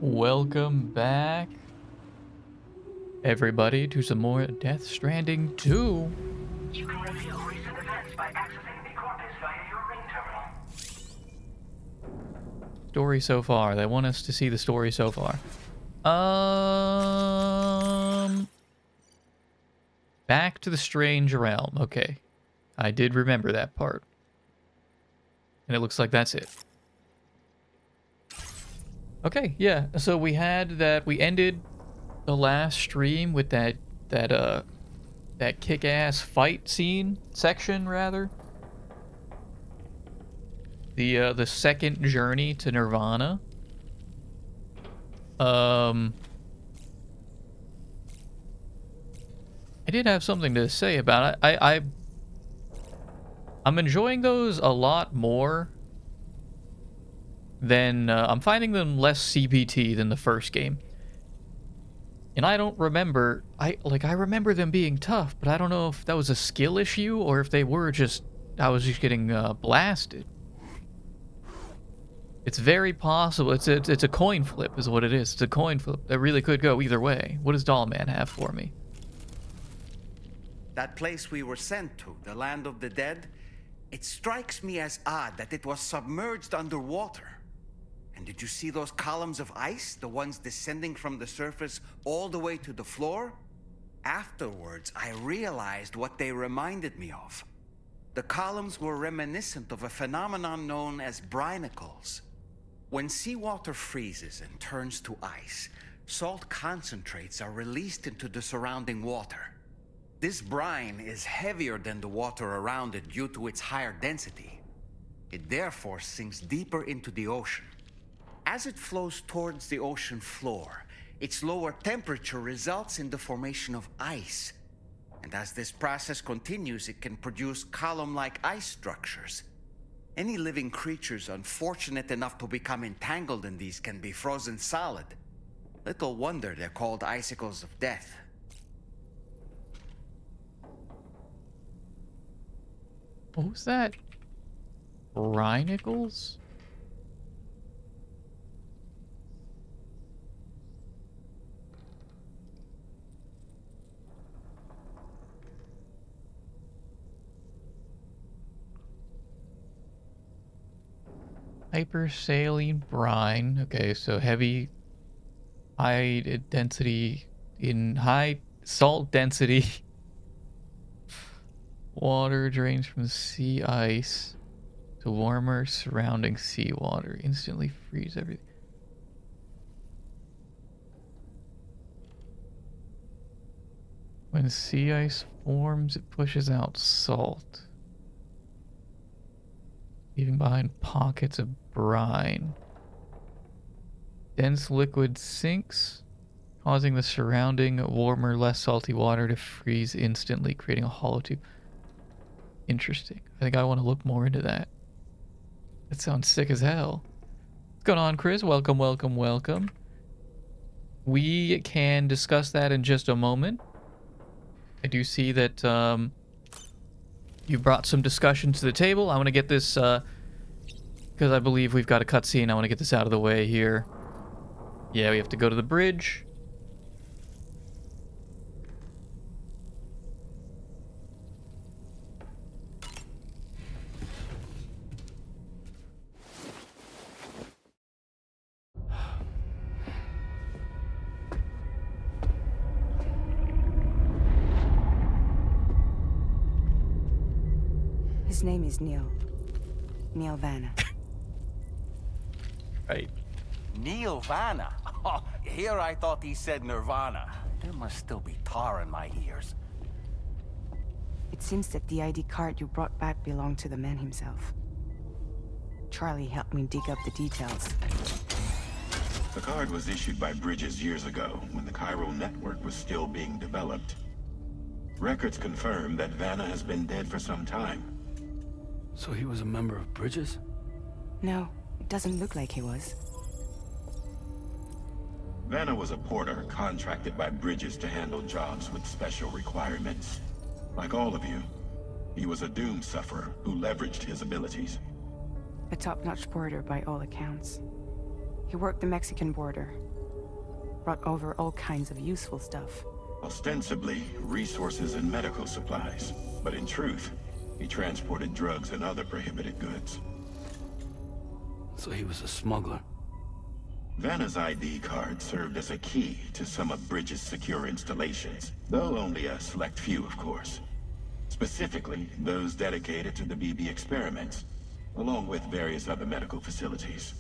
Welcome back, everybody, to some more Death Stranding 2. You can review recent events by accessing the corpus via your ring terminal. Story so far. They want us to see the story so far. Back to the strange realm. Okay. I did remember that part. And it looks like that's it. Okay, yeah. So we ended the last stream with that kick-ass fight scene section, rather. The second journey to Nirvana. I did have something to say about it. I'm enjoying those a lot more than I'm finding them less CBT than the first game. And I don't remember, I remember them being tough, but I don't know if that was a skill issue or if they were just, I was just getting blasted. It's very possible. It's a coin flip is what it is. It's a coin flip that really could go either way. What does Dollman have for me? That place we were sent to, the land of the dead, it strikes me as odd that it was submerged underwater. And did you see those columns of ice, the ones descending from the surface all the way to the floor? Afterwards, I realized what they reminded me of. The columns were reminiscent of a phenomenon known as brinicles. When seawater freezes and turns to ice, salt concentrates are released into the surrounding water. This brine is heavier than the water around it due to its higher density. It therefore sinks deeper into the ocean. As it flows towards the ocean floor, its lower temperature results in the formation of ice. And as this process continues, it can produce column-like ice structures. Any living creatures unfortunate enough to become entangled in these can be frozen solid. Little wonder they're called icicles of death. What was that? Brinicles? Hypersaline brine. Okay, so heavy, high density, in high salt density. Water drains from the sea ice to warmer surrounding seawater. Instantly freeze everything. When sea ice forms, it pushes out salt, leaving behind pockets of brine. Dense liquid sinks, causing the surrounding warmer, less salty water to freeze instantly, creating a hollow tube. Interesting. I think I want to look more into that. That sounds sick as hell. What's going on, Chris? Welcome, welcome, welcome. We can discuss that in just a moment. I do see that you brought some discussion to the table. I want to get this, because I believe we've got a cutscene. I want to get this out of the way here. Yeah, we have to go to the bridge. His name is Neil Vanna. Right. Neil Vanna? Oh, here I thought he said Nirvana. There must still be tar in my ears. It seems that the ID card you brought back belonged to the man himself. Charlie helped me dig up the details. The card was issued by Bridges years ago, when the chiral network was still being developed. Records confirm that Vanna has been dead for some time. So he was a member of Bridges? No, it doesn't look like he was. Vanna was a porter contracted by Bridges to handle jobs with special requirements. Like all of you, he was a doom sufferer who leveraged his abilities. A top-notch porter by all accounts. He worked the Mexican border, Brought over all kinds of useful stuff. Ostensibly, resources and medical supplies. But in truth, he transported drugs and other prohibited goods. So he was a smuggler. Vanna's ID card served as a key to some of Bridges' secure installations, though only a select few, of course. Specifically, those dedicated to the BB experiments, along with various other medical facilities.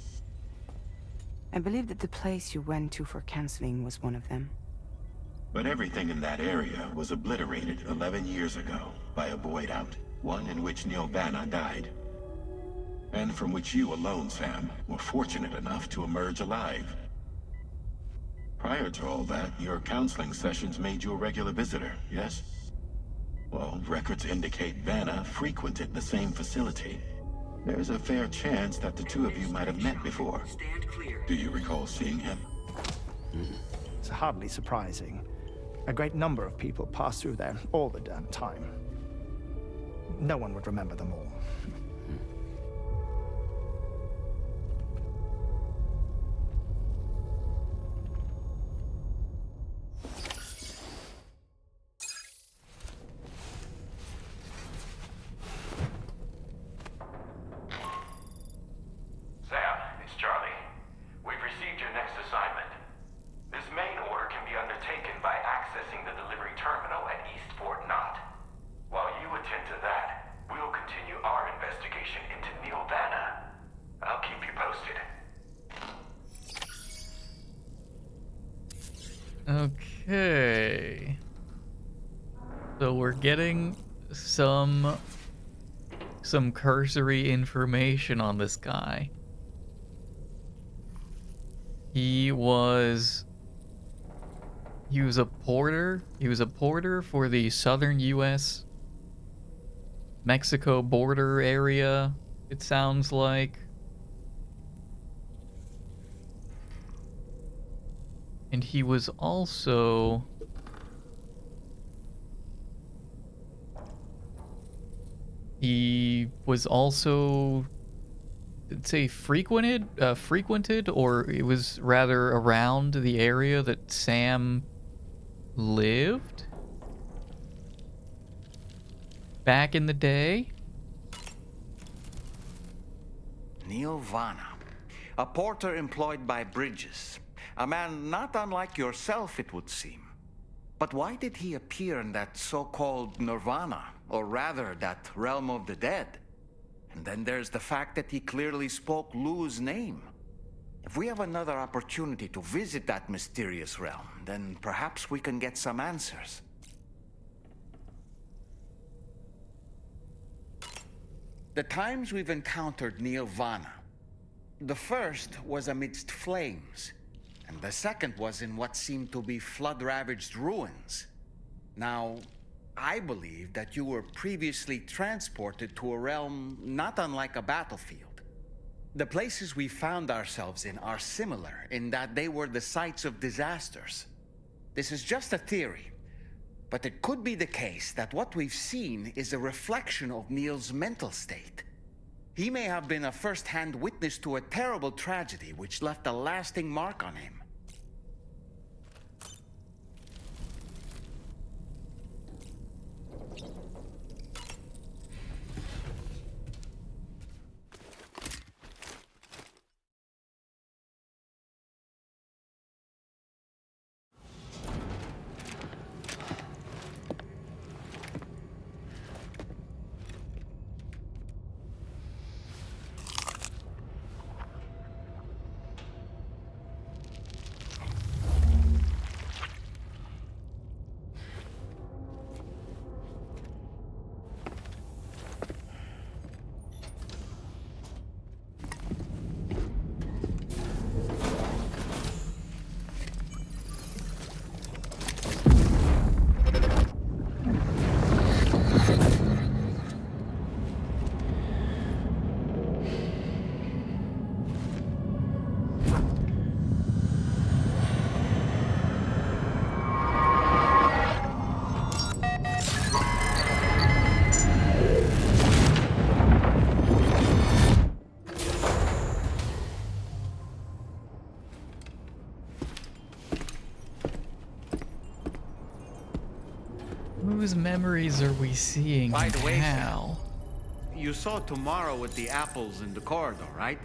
I believe that the place you went to for counseling was one of them. But everything in that area was obliterated 11 years ago by a void out, one in which Neil Vanna died. And from which you alone, Sam, were fortunate enough to emerge alive. Prior to all that, your counseling sessions made you a regular visitor, yes? Well, records indicate Vanna frequented the same facility. There's a fair chance that the two of you might have met before. Stand clear. Do you recall seeing him? It's hardly surprising. A great number of people pass through there all the damn time. No one would remember them all. Sam, it's Charlie. We've received your next assignment. This main order can be undertaken by accessing the delivery terminal at East Fort Knott. While you attend to that, we'll continue our investigation into Neil Vanna. I'll keep you posted. Okay. So we're getting some cursory information on this guy. He was a porter. He was a porter for the southern U.S. Mexico border area, it sounds like. And he was also I'd say frequented, or it was rather around the area that Sam lived back in the day. Neil Vanna, a porter employed by Bridges. A man not unlike yourself, it would seem. But why did he appear in that so-called nirvana, or rather, that realm of the dead? And then there's the fact that he clearly spoke Lou's name. If we have another opportunity to visit that mysterious realm, then perhaps we can get some answers. The times we've encountered Neil Vanna, the first was amidst flames, and the second was in what seemed to be flood-ravaged ruins. Now, I believe that you were previously transported to a realm not unlike a battlefield. The places we found ourselves in are similar in that they were the sites of disasters. This is just a theory, but it could be the case that what we've seen is a reflection of Neil's mental state. He may have been a first-hand witness to a terrible tragedy which left a lasting mark on him. memories are we seeing By the way, now? You saw Tomorrow with the apples in the corridor, right?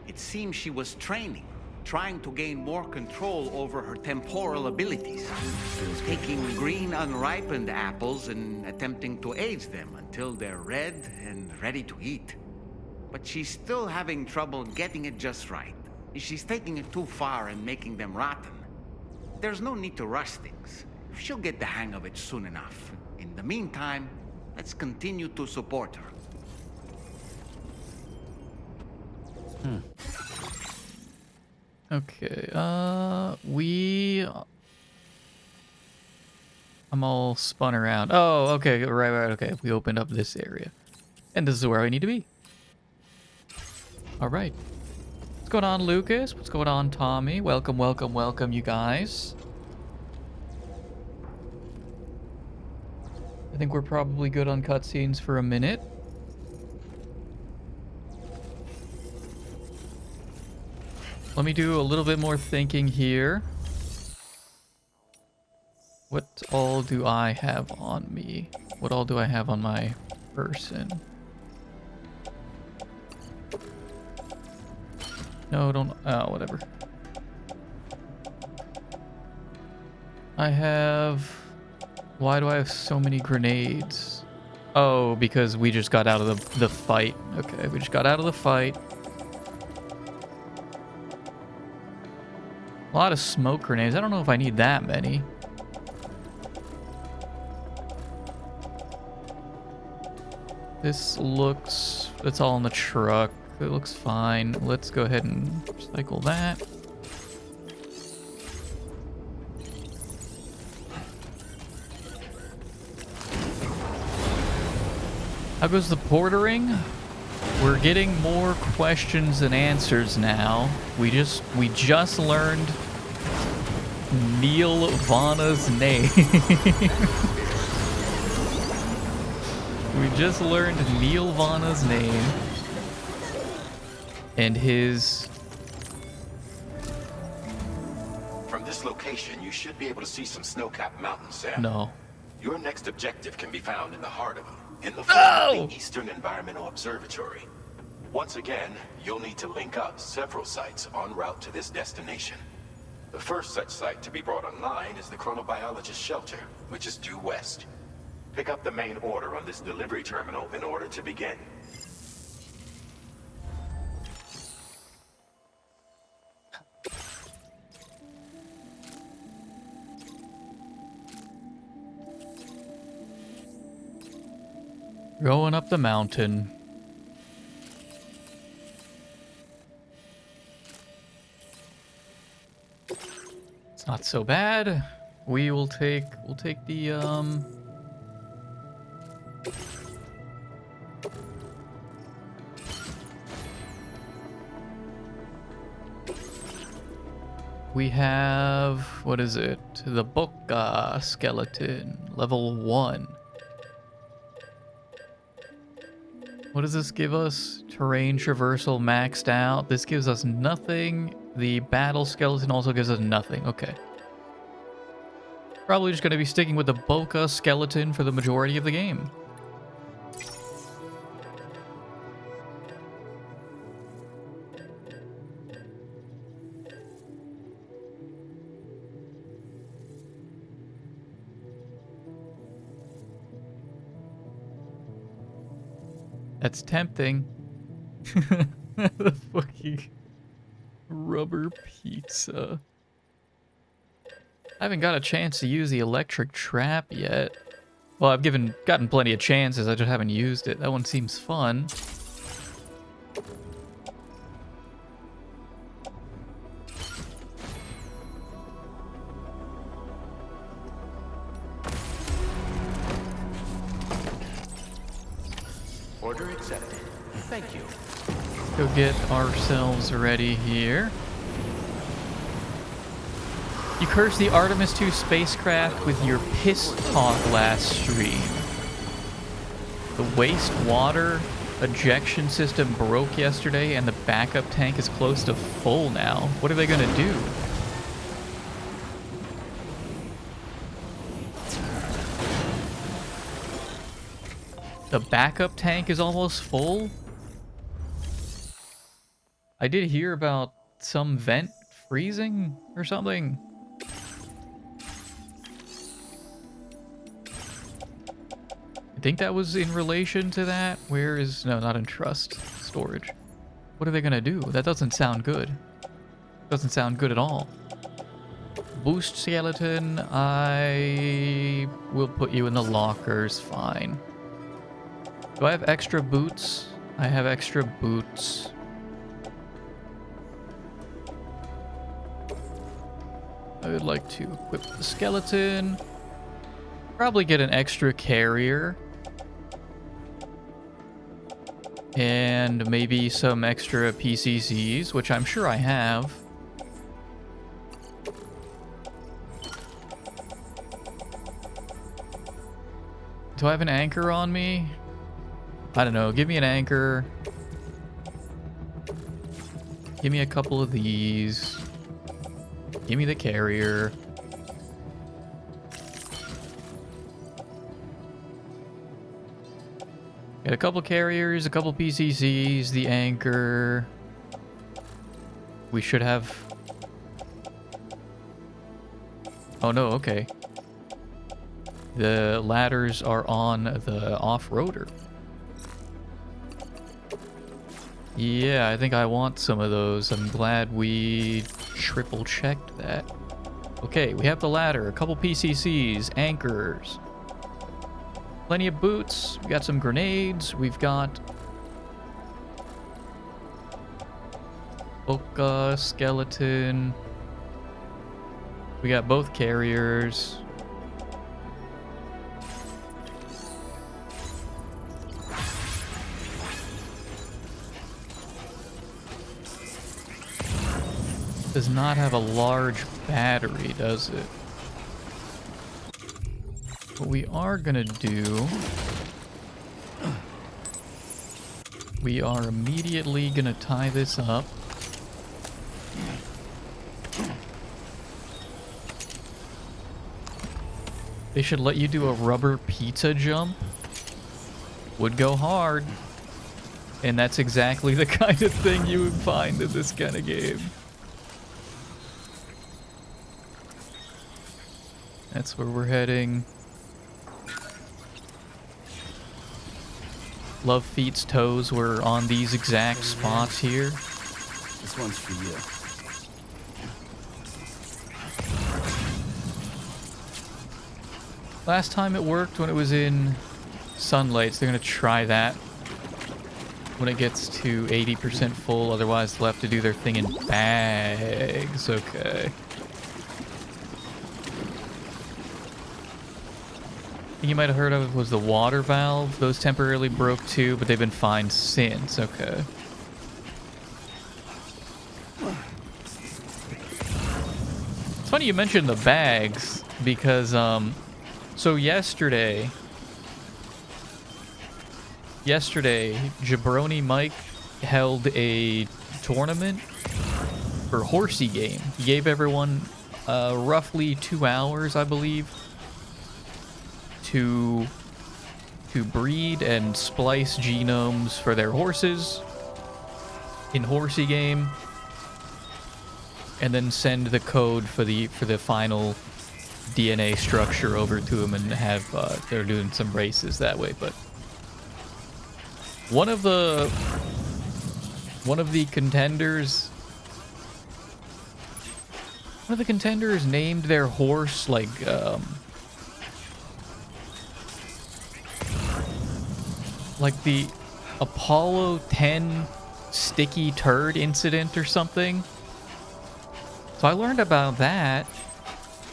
It seems she was training, trying to gain more control over her temporal abilities. Taking green unripened apples and attempting to age them until they're red and ready to eat. But she's still having trouble getting it just right. She's taking it too far and making them rotten. There's no need to rush things. She'll get the hang of it soon enough. In the meantime, let's continue to support her. Okay, I'm all spun around. Oh, okay, right, okay. We opened up this area. And this is where I need to be. Alright. What's going on, Lucas? What's going on, Tommy? Welcome, welcome, welcome, you guys. I think we're probably good on cutscenes for a minute. Let me do a little bit more thinking here. What all do I have on me? What all do I have on my person? No, don't... Oh, whatever. I have... Why do I have so many grenades? Oh, because we just got out of the fight. Okay, we just got out of the fight. A lot of smoke grenades. I don't know if I need that many. This looks... It's all in the truck. It looks fine. Let's go ahead and recycle that. How goes the portering? We're getting more questions than answers now. We just learned Neil Vana's name. We just learned Neil Vana's name and his... From this location, you should be able to see some snow-capped mountains, Sam. No. Your next objective can be found in the heart of them, in the form of the Eastern Environmental Observatory. Once again, you'll need to link up several sites en route to this destination. The first such site to be brought online is the Chronobiologist Shelter, which is due west. Pick up the main order on this delivery terminal in order to begin. Going up the mountain. It's not so bad. We'll take the we have, what is it? The Boca skeleton, level 1. What does this give us? Terrain traversal maxed out. This gives us nothing. The battle skeleton also gives us nothing. Okay. Probably just going to be sticking with the Boca skeleton for the majority of the game. That's tempting. The fucking rubber pizza. I haven't got a chance to use the electric trap yet. Well, I've gotten plenty of chances, I just haven't used it. That one seems fun. Order accepted. Thank you. Go get ourselves ready here. You cursed the Artemis 2 spacecraft with your piss talk last stream. The wastewater ejection system broke yesterday and the backup tank is close to full now. What are they gonna do? The backup tank is almost full? I did hear about some vent freezing or something. I think that was in relation to that. Where is... No, not in trust. Storage. What are they gonna do? That doesn't sound good. Doesn't sound good at all. Boost skeleton, I will put you in the lockers, fine. Do I have extra boots? I have extra boots. I would like to equip the skeleton. Probably get an extra carrier. And maybe some extra PCCs, which I'm sure I have. Do I have an anchor on me? I don't know. Give me an anchor. Give me a couple of these. Give me the carrier. Got a couple carriers, a couple PCCs, the anchor. We should have... Oh no, okay. The ladders are on the off-roader. Yeah, I think I want some of those. I'm glad we triple-checked that. Okay, we have the ladder, a couple PCCs, anchors. Plenty of boots. We got some grenades. We've got... Oka, skeleton. We got both carriers. Does not have a large battery, does it? What we are gonna do... We are immediately gonna tie this up. They should let you do a rubber pizza jump. Would go hard. And that's exactly the kind of thing you would find in this kind of game. That's where we're heading. Love Feet's toes were on these exact spots here. This one's for you. Last time it worked when it was in sunlight, so they're gonna try that when it gets to 80% full. Otherwise, they'll have to do their thing in bags. Okay. I think you might have heard of was the water valve. Those temporarily broke too, but they've been fine since. Okay. It's funny you mentioned the bags because so yesterday Jabroni Mike held a tournament for Horsey Game. He gave everyone roughly 2 hours, I believe, to breed and splice genomes for their horses in Horsey Game, and then send the code for the final DNA structure over to them and have they're doing some races that way. But one of the contenders named their horse like the Apollo 10 sticky turd incident or something. So I learned about that.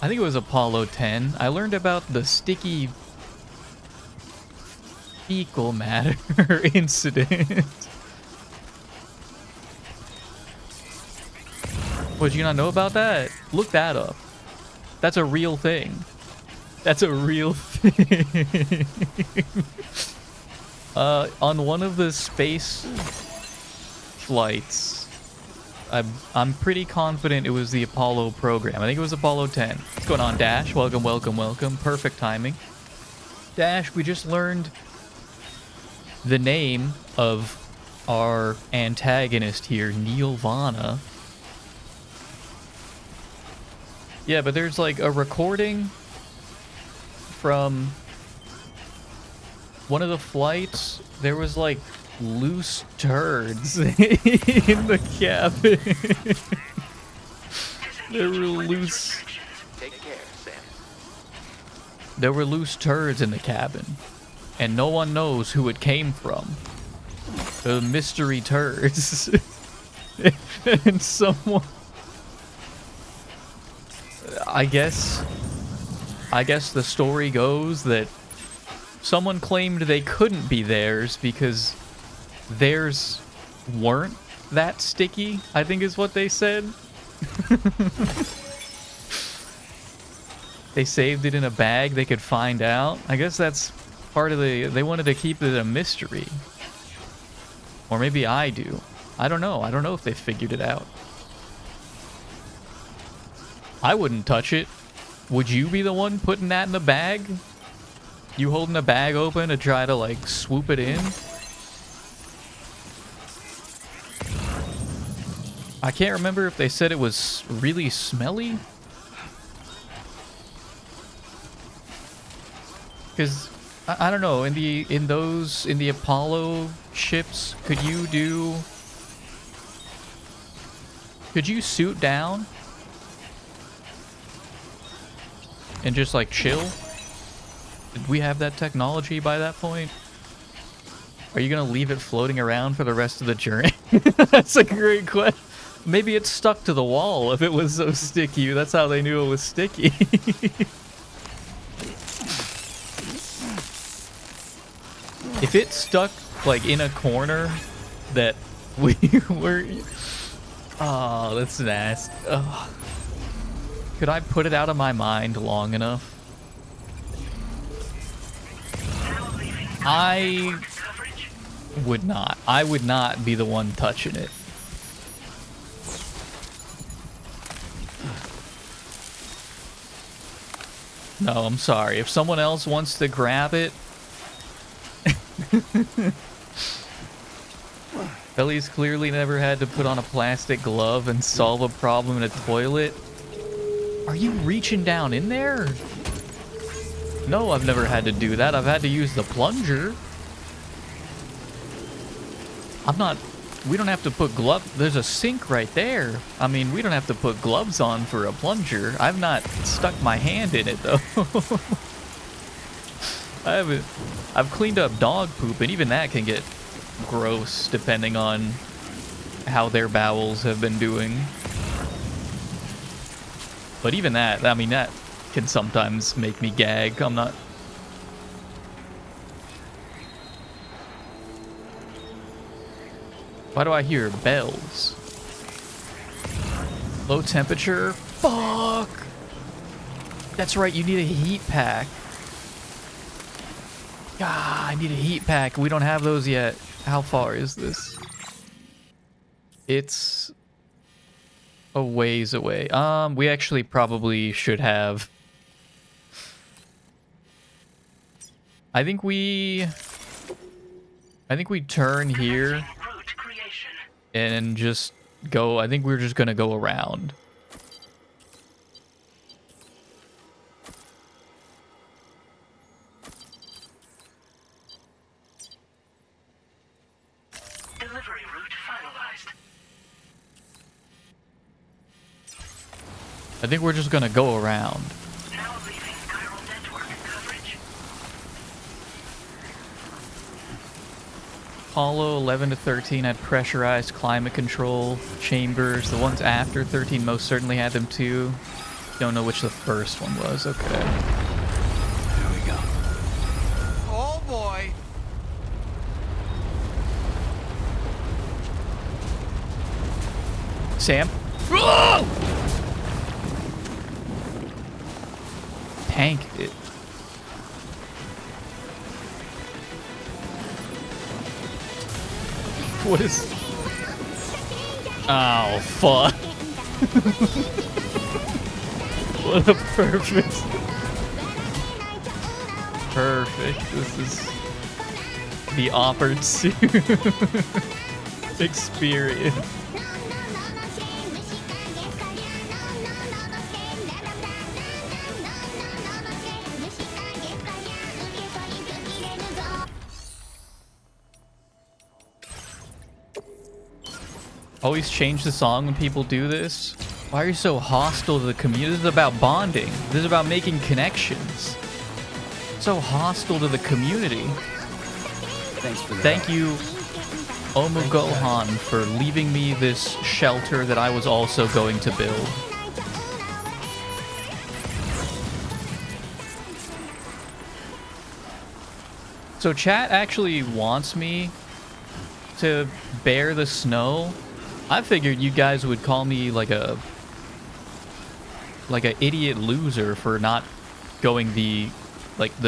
I think it was Apollo 10. I learned about the sticky fecal matter incident. What, did you not know about that? Look that up. That's a real thing. That's a real thing. On one of the space flights, I'm pretty confident it was the Apollo program. I think it was Apollo 10. What's going on, Dash? Welcome, welcome, welcome. Perfect timing. Dash, we just learned the name of our antagonist here, Nirvana. Yeah, but there's like a recording from one of the flights. There was like loose turds in the cabin. There were loose. Take care, Sam. There were loose turds in the cabin, and no one knows who it came from. The mystery turds. And someone, I guess the story goes that someone claimed they couldn't be theirs because theirs weren't that sticky, I think is what they said. They saved it in a bag they could find out. I guess that's part of they wanted to keep it a mystery. Or maybe I do. I don't know. I don't know if they figured it out. I wouldn't touch it. Would you be the one putting that in the bag? You holding the bag open to try to like swoop it in? I can't remember if they said it was really smelly. Because I don't know, in the Apollo ships, could you suit down and just like chill? Did we have that technology by that point? Are you gonna leave it floating around for the rest of the journey? That's a great question. Maybe it's stuck to the wall if it was so sticky. That's how they knew it was sticky. If it stuck like in a corner that we were... Oh, that's nasty. Ugh. Could I put it out of my mind long enough? I would not. I would not be the one touching it. No, I'm sorry. If someone else wants to grab it... Ellie's clearly never had to put on a plastic glove and solve a problem in a toilet. Are you reaching down in there? No, I've never had to do that. I've had to use the plunger. We don't have to put gloves. There's a sink right there. I mean, we don't have to put gloves on for a plunger. I've not stuck my hand in it, though. I've cleaned up dog poop, and even that can get gross depending on how their bowels have been doing. But even that, I mean, that can sometimes make me gag. I'm not... Why do I hear bells? Low temperature? Fuck! That's right, you need a heat pack. Ah, I need a heat pack. We don't have those yet. How far is this? It's a ways away. We actually probably should have... I think we turn here and just go. I think we're just gonna go around. Delivery route finalized. I think we're just gonna go around. Now leaving chiral network coverage. Apollo 11 to 13 had pressurized climate control chambers. The ones after 13 most certainly had them too. Don't know which the first one was. Okay. There we go. Oh boy! Sam? Oh! Tank it. What is... Oh, fuck. What a perfect... Perfect. This is... the opportune experience. Always change the song when people do this. Why are you so hostile to the community? This is about bonding. This is about making connections. So hostile to the community. Thanks for the Thank help. you, Omugohan, for leaving me this shelter that I was also going to build. So chat actually wants me to bear the snow. I figured you guys would call me like a idiot loser for not going the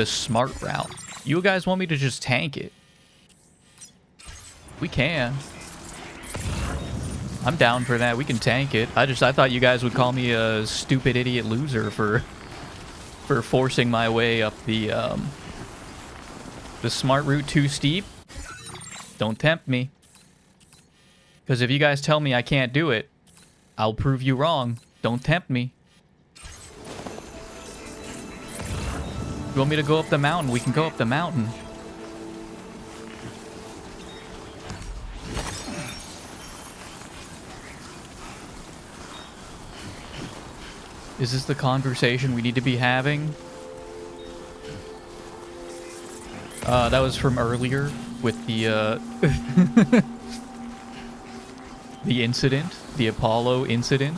smart route. You guys want me to just tank it? We can. I'm down for that. We can tank it. I thought you guys would call me a stupid idiot loser for forcing my way up the smart route too steep. Don't tempt me. Because if you guys tell me I can't do it, I'll prove you wrong. Don't tempt me. You want me to go up the mountain? We can go up the mountain. Is this the conversation we need to be having? That was from earlier with the the incident, the Apollo incident.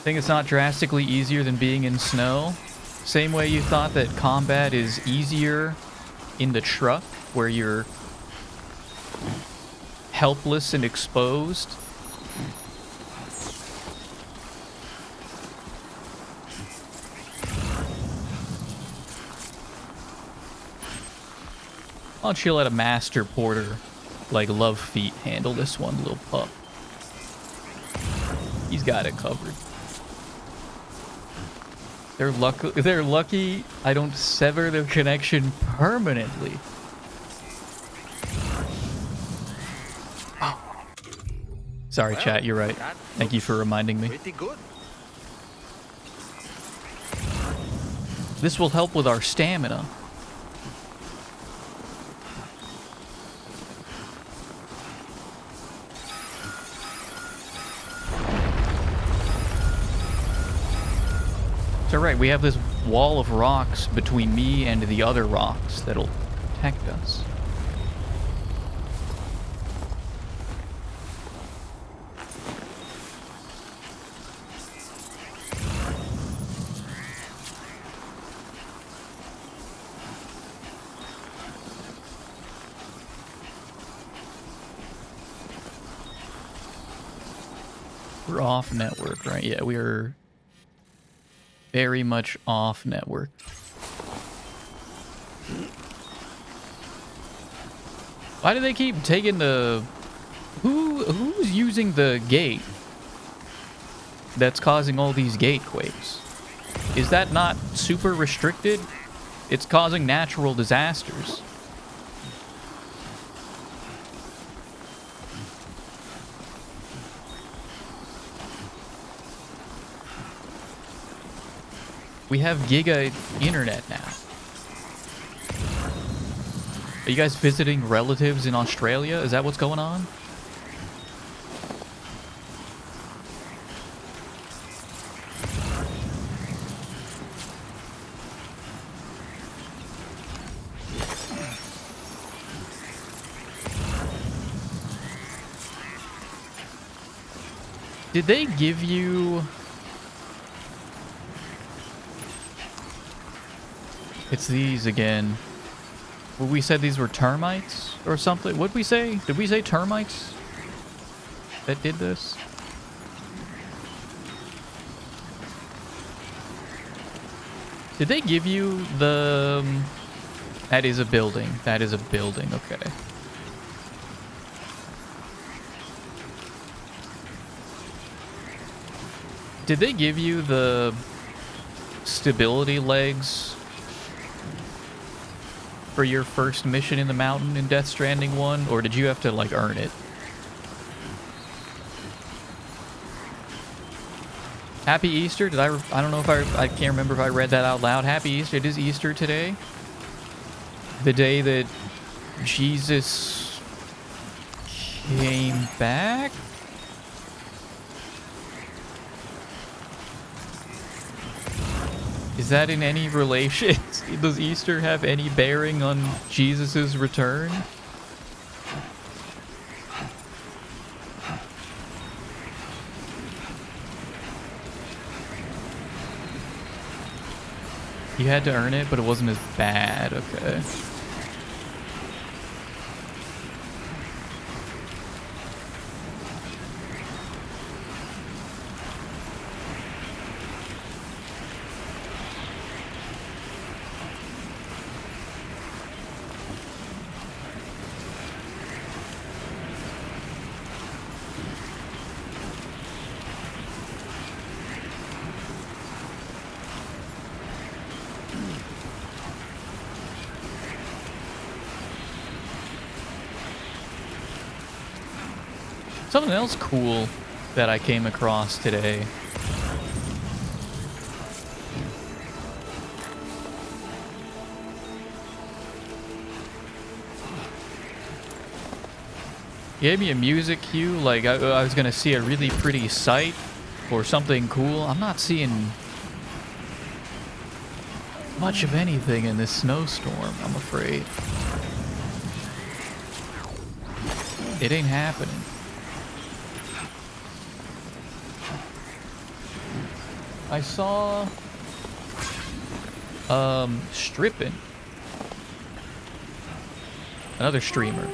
Think it's not drastically easier than being in snow? Same way you thought that combat is easier in the truck, where you're helpless and exposed. Why don't you let a master porter like Love Feet handle this one, little pup? He's got it covered. They're lucky I don't sever their connection permanently. Oh. Sorry, well, chat, you're right. Thank you for reminding me. Pretty good. This will help with our stamina. So right, we have this wall of rocks between me and the other rocks that'll protect us. We're off network, right? Yeah, we are very much off network. Why do they keep taking the... Who's using the gate that's causing all these gate quakes? Is that not super restricted? It's causing natural disasters. We have giga internet now. Are you guys visiting relatives in Australia? Is that what's going on? Did they give you... It's these again. Well, we said these were termites or something. What'd we say? Did we say termites that did this? Did they give you the... That is a building. That is a building. Okay. Did they give you the stability legs for your first mission in the mountain in Death Stranding 1, or did you have to like earn it? Happy Easter. Did I don't know if I can't remember if I read that out loud. Happy Easter. It is Easter today. The day that Jesus came back. Is that in any relation? Does Easter have any bearing on Jesus' return? You had to earn it, but it wasn't as bad. Okay. Something else cool that I came across today. Gave me a music cue, like I was gonna see a really pretty sight or something cool. I'm not seeing much of anything in this snowstorm, I'm afraid. It ain't happening. I saw Strippin', another streamer.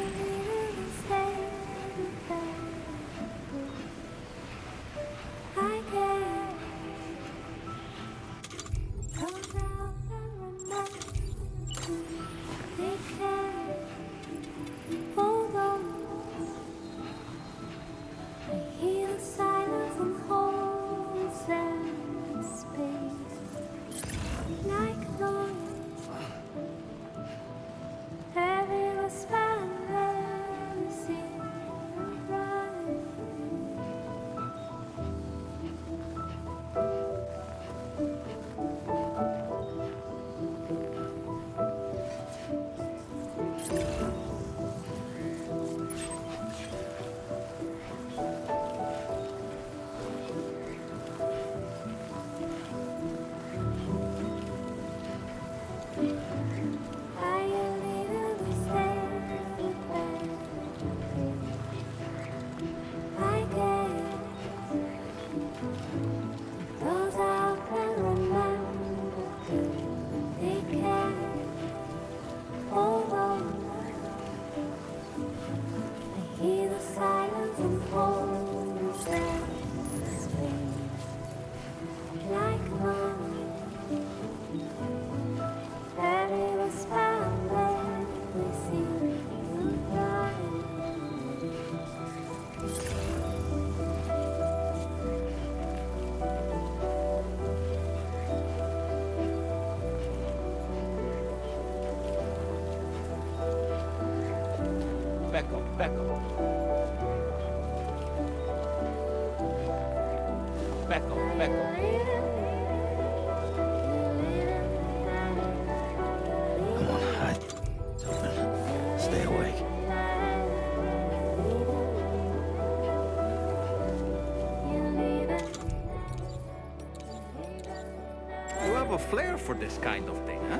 A flair for this kind of thing, huh?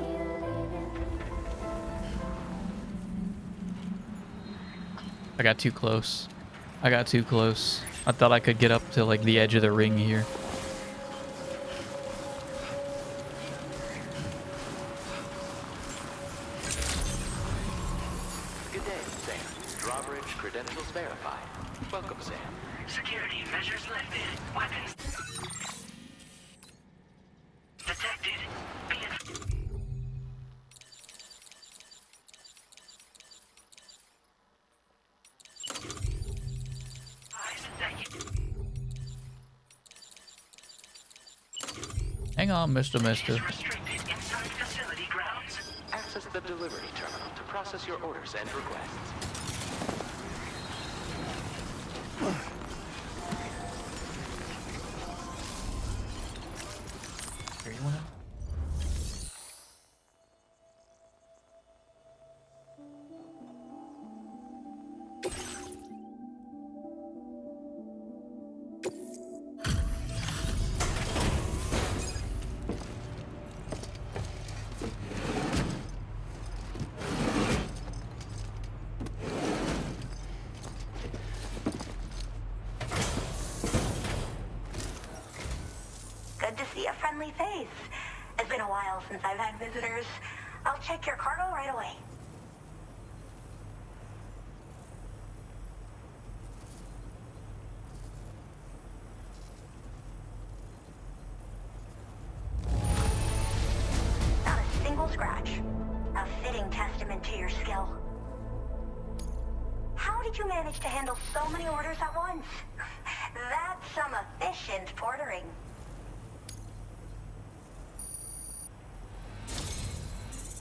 I got too close. I got too close. I thought I could get up to like the edge of the ring here. Good day, Sam. Drawbridge credentials verified. Welcome, Sam. Security measures lifted. Weapons detected. Hang on, Mister. Restricted inside facility grounds. Access the delivery terminal to process your orders and requests. Here, you wanna? Good to see a friendly face. It's been a while since I've had visitors. I'll check your cargo right away. Not a single scratch. A fitting testament to your skill. How did you manage to handle so many orders at once? That's some efficient portering.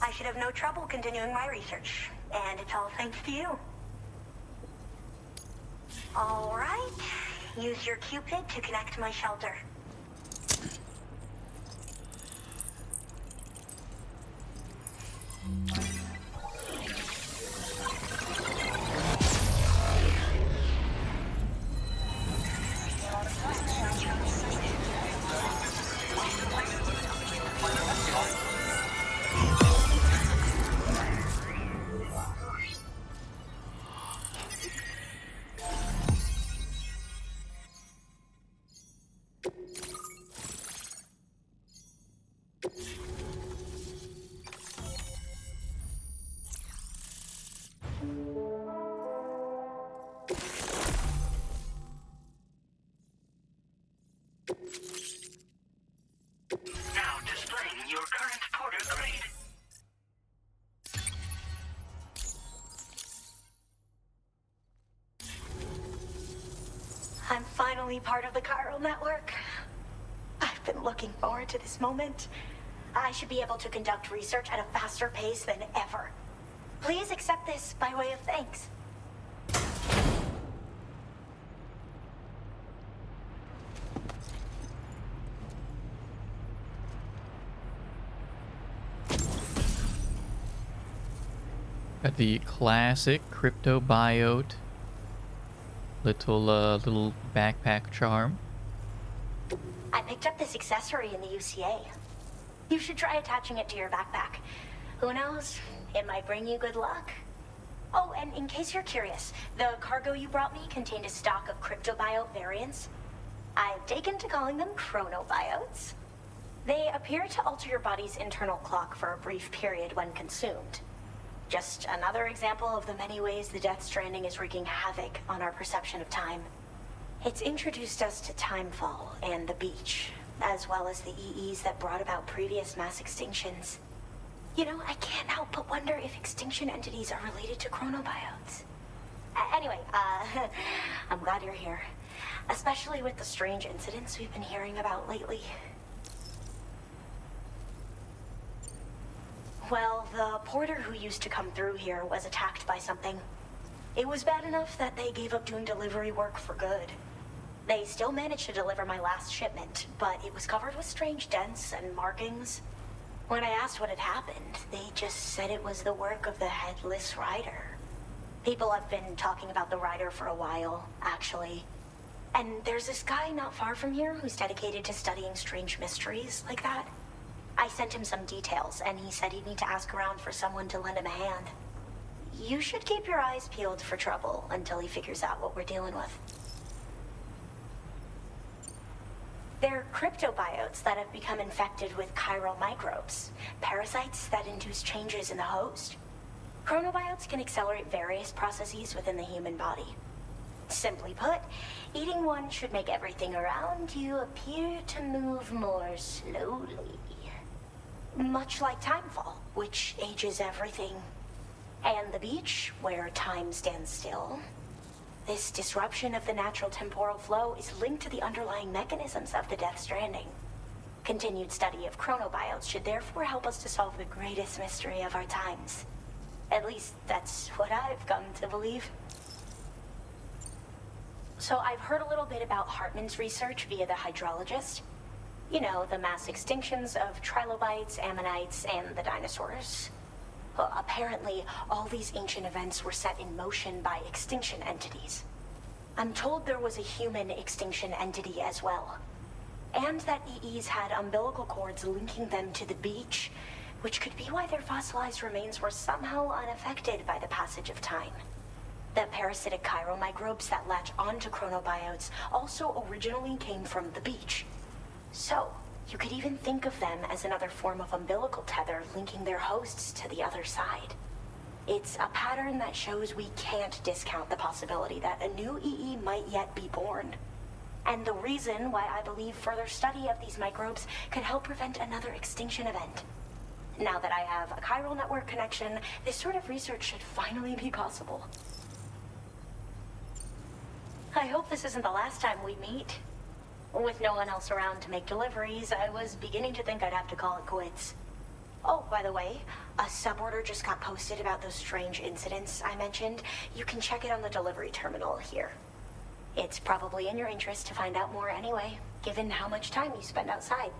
I should have no trouble continuing my research, and it's all thanks to you. All right, use your Cupid to connect my shelter. Now displaying your current porter grade. I'm finally part of the chiral network. I've been looking forward to this moment. I should be able to conduct research at a faster pace than ever. Please accept this by way of thanks. Got the classic cryptobiote little backpack charm. I picked up this accessory in the UCA. You should try attaching it to your backpack. Who knows? It might bring you good luck. Oh, and in case you're curious, the cargo you brought me contained a stock of cryptobiote variants. I've taken to calling them chronobiotes. They appear to alter your body's internal clock for a brief period when consumed. Just another example of the many ways the Death Stranding is wreaking havoc on our perception of time. It's introduced us to Timefall and the beach, as well as the EEs that brought about previous mass extinctions. You know, I can't help but wonder if extinction entities are related to chronobiotes. Anyway, I'm glad you're here. Especially with the strange incidents we've been hearing about lately. Well, the porter who used to come through here was attacked by something. It was bad enough that they gave up doing delivery work for good. They still managed to deliver my last shipment, but it was covered with strange dents and markings. When I asked what had happened, they just said it was the work of the Headless Rider. People have been talking about the Rider for a while, actually. And there's this guy not far from here who's dedicated to studying strange mysteries like that. I sent him some details, and he said he'd need to ask around for someone to lend him a hand. You should keep your eyes peeled for trouble until he figures out what we're dealing with. They're cryptobiotes that have become infected with chiral microbes, parasites that induce changes in the host. Chronobiotes can accelerate various processes within the human body. Simply put, eating one should make everything around you appear to move more slowly. Much like Timefall, which ages everything. And the beach, where time stands still. This disruption of the natural temporal flow is linked to the underlying mechanisms of the Death Stranding. Continued study of chronobiotes should therefore help us to solve the greatest mystery of our times. At least, that's what I've come to believe. So I've heard a little bit about Hartman's research via the hydrologist. You know, the mass extinctions of trilobites, ammonites, and the dinosaurs. Well, apparently, all these ancient events were set in motion by extinction entities. I'm told there was a human extinction entity as well. And that EEs had umbilical cords linking them to the beach, which could be why their fossilized remains were somehow unaffected by the passage of time. The parasitic chiromicrobes that latch onto chronobiotes also originally came from the beach. So, you could even think of them as another form of umbilical tether linking their hosts to the other side. It's a pattern that shows we can't discount the possibility that a new EE might yet be born. And the reason why I believe further study of these microbes could help prevent another extinction event. Now that I have a chiral network connection, this sort of research should finally be possible. I hope this isn't the last time we meet. With no one else around to make deliveries, I was beginning to think I'd have to call it quits. Oh, by the way, a suborder just got posted about those strange incidents I mentioned. You can check it on the delivery terminal here. It's probably in your interest to find out more anyway, given how much time you spend outside.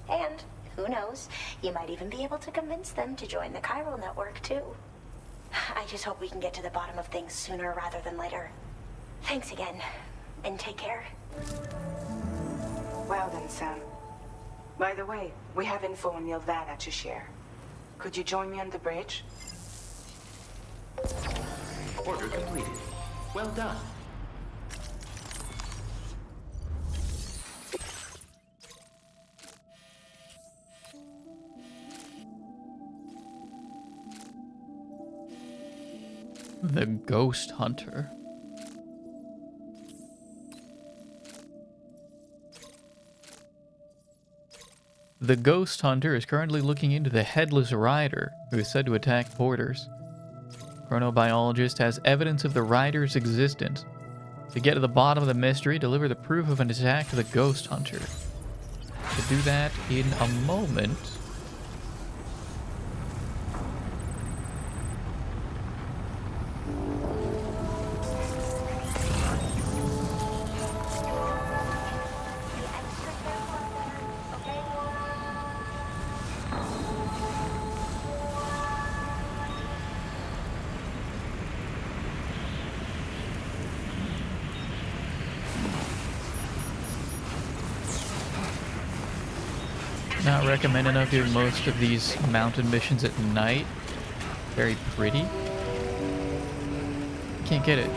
And, who knows, you might even be able to convince them to join the chiral network, too. I just hope we can get to the bottom of things sooner rather than later. Thanks again, and take care. Well then, Sam. By the way, we have info on Nilvana to share. Could you join me on the bridge? Order completed. Well done. The Ghost Hunter. The Ghost Hunter is currently looking into the Headless Rider, who is said to attack boarders. Chronobiologist has evidence of the rider's existence. To get to the bottom of the mystery, deliver the proof of an attack to the Ghost Hunter. To do that in a moment. Not recommending of doing most of these mountain missions at night. Very pretty. Can't get it.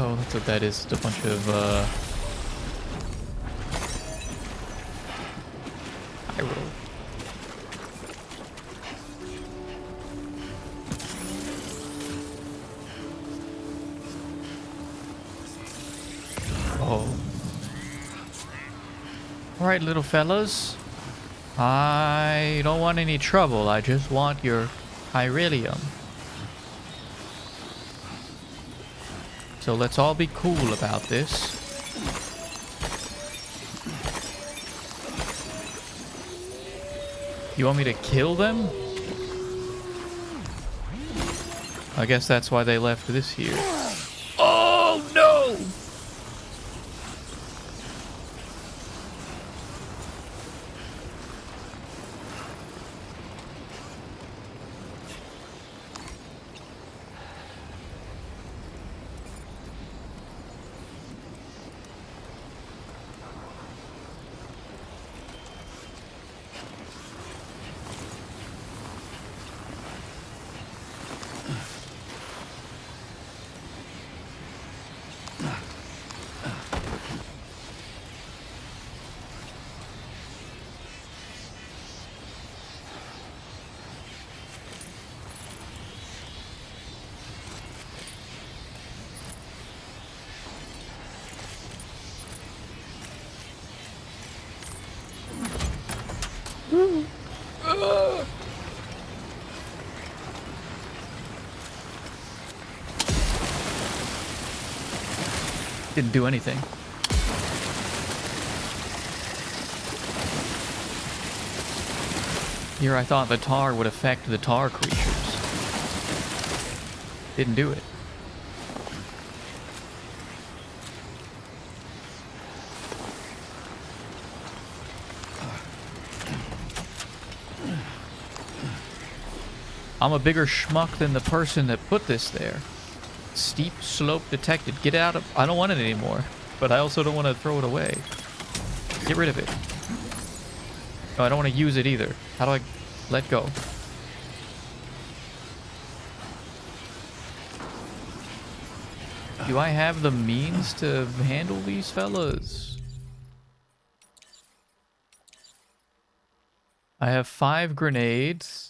Oh, that's what that is. It's a bunch of, pyro. Oh. Alright, little fellas. I don't want any trouble. I just want your Hyrillium. So let's all be cool about this. You want me to kill them? I guess that's why they left this here. Oh no! Didn't do anything. Here I thought the tar would affect the tar creatures. Didn't do it. I'm a bigger schmuck than the person that put this there. Steep slope detected. Get out of... I don't want it anymore. But I also don't want to throw it away. Get rid of it. No, I don't want to use it either. How do I let go? Do I have the means to handle these fellas? I have 5 grenades.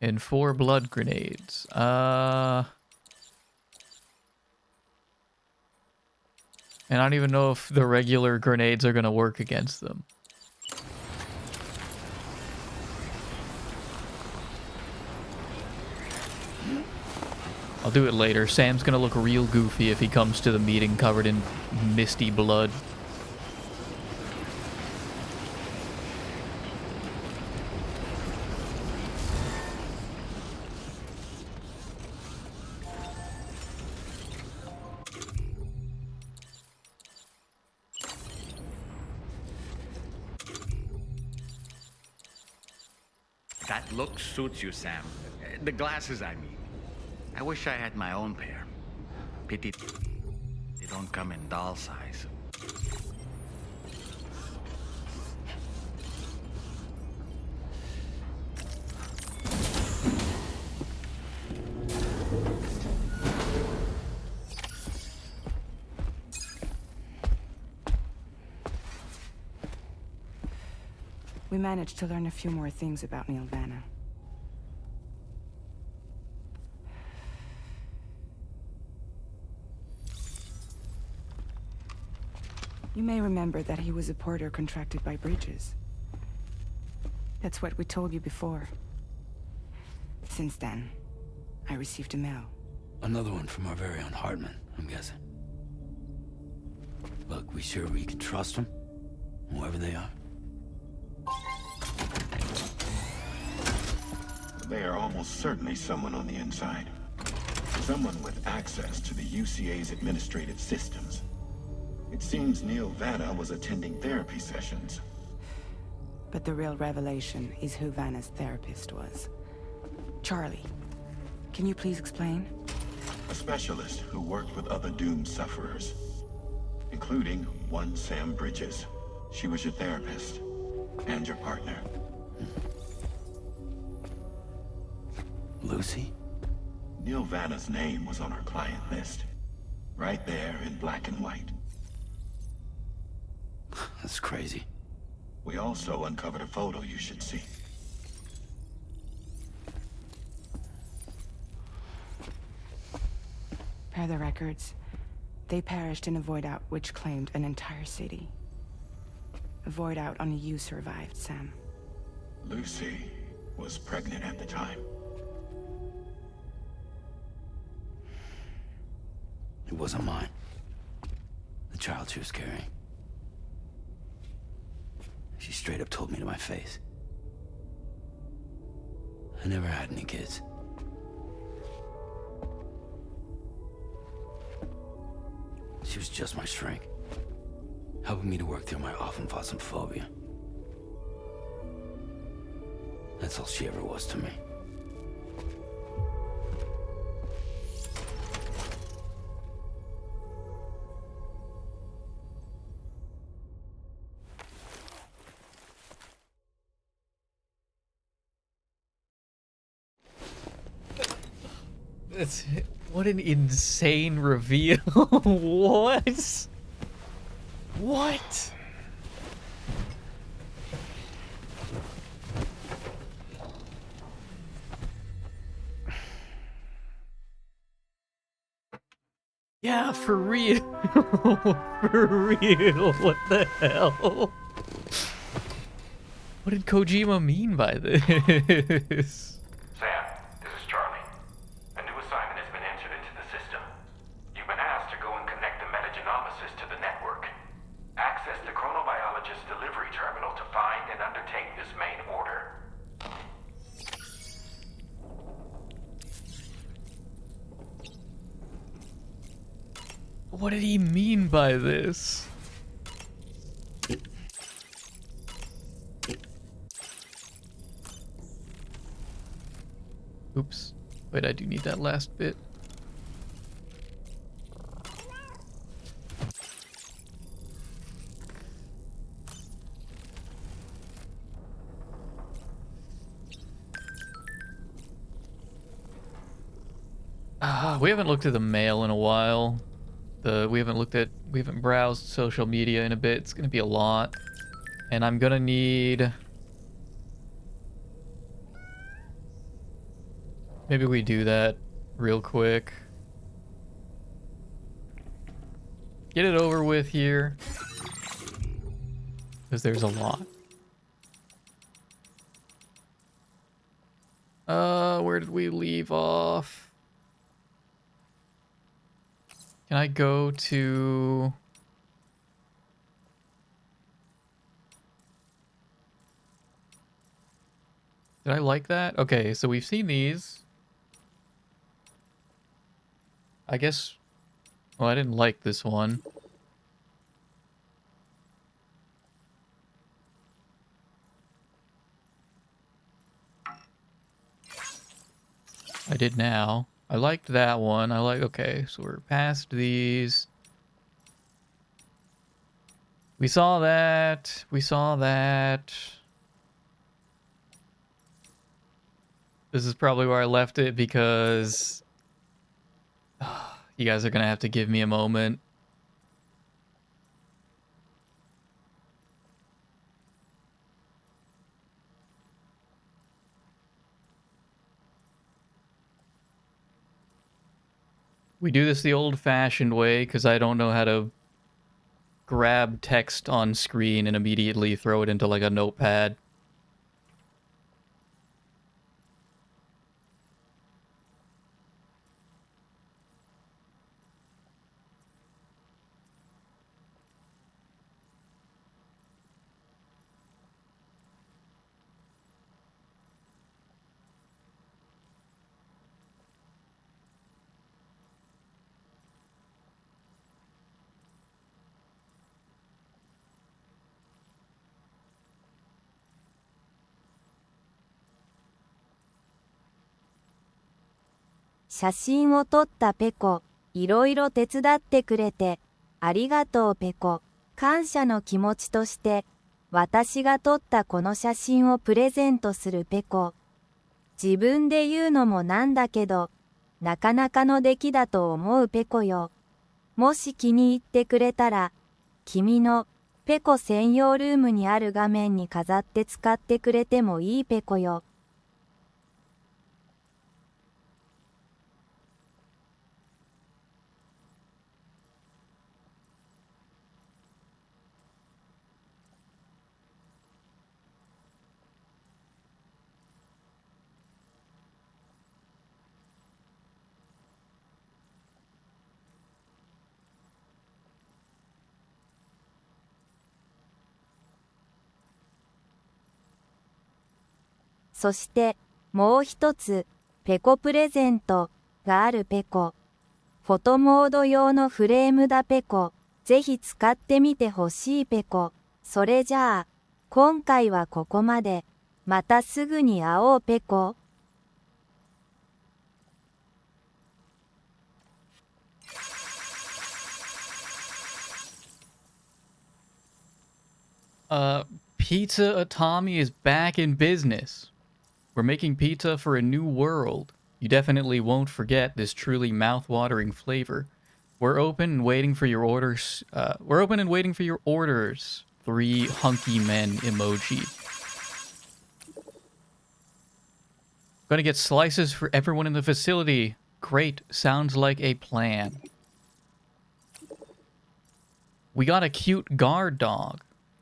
And 4 blood grenades. And I don't even know if the regular grenades are gonna work against them. I'll do it later. Sam's gonna look real goofy if he comes to the meeting covered in misty blood. That look suits you, Sam. The glasses, I mean. I wish I had my own pair. Pity they don't come in doll size. We managed to learn a few more things about Nilvana. You may remember that he was a porter contracted by Bridges. That's what we told you before. Since then, I received a mail. Another one from our very own Hartman, I'm guessing. Look, we sure we can trust them? Whoever they are? They are almost certainly someone on the inside. Someone with access to the UCA's administrative systems. It seems Neil Vanna was attending therapy sessions. But the real revelation is who Vanna's therapist was. Charlie, can you please explain? A specialist who worked with other doomed sufferers, including one Sam Bridges. She was your therapist and your partner. Lucy? Neil Vanna's name was on our client list. Right there in black and white. That's crazy. We also uncovered a photo you should see. Per the records, they perished in a void out which claimed an entire city. A void out only you survived, Sam. Lucy was pregnant at the time. It wasn't mine. The child she was carrying. She straight up told me to my face. I never had any kids. She was just my shrink, helping me to work through my often phobia. That's all she ever was to me. What an insane reveal. What? What? Yeah, for real. For real. What the hell? What did Kojima mean by this? Sam, this is Charlie. A new assignment has been entered into the system. You've been asked to go and What did he mean by this? Oops. Wait, I do need that last bit. We haven't looked at the mail in a while. We haven't browsed social media in a bit. It's gonna be a lot. And I'm gonna need... Maybe we do that real quick. Get it over with here. Because there's a lot. Where did we leave off? Can I go to... Did I like that? Okay, so we've seen these. I guess... Well, I didn't like this one. I did now. I liked that one. I like... Okay, so we're past these. We saw that. We saw that. This is probably where I left it because... you guys are gonna have to give me a moment. We do this the old-fashioned way because I don't know how to grab text on screen and immediately throw it into like a notepad.「写真を撮ったペコ、いろいろ手伝ってくれて、ありがとうペコ。感謝の気持ちとして、私が撮ったこの写真をプレゼントするペコ。自分で言うのもなんだけど、なかなかの出来だと思うペコよ。もし気に入ってくれたら、君のペコ専用ルームにある画面に飾って使ってくれてもいいペコよ。」そしてもう一つペコプレゼントがあるペコ。フォトモード用のフレームだペコ。ぜひ使ってみてほしいペコ。それじゃあ今回はここまで。またすぐに会おうペコ。Pizza Atami is back in business. We're making pizza for a new world. You definitely won't forget this truly mouth-watering flavor. We're open and waiting for your orders. 3 hunky men emoji. Gonna get slices for everyone in the facility. Great. Sounds like a plan. We got a cute guard dog.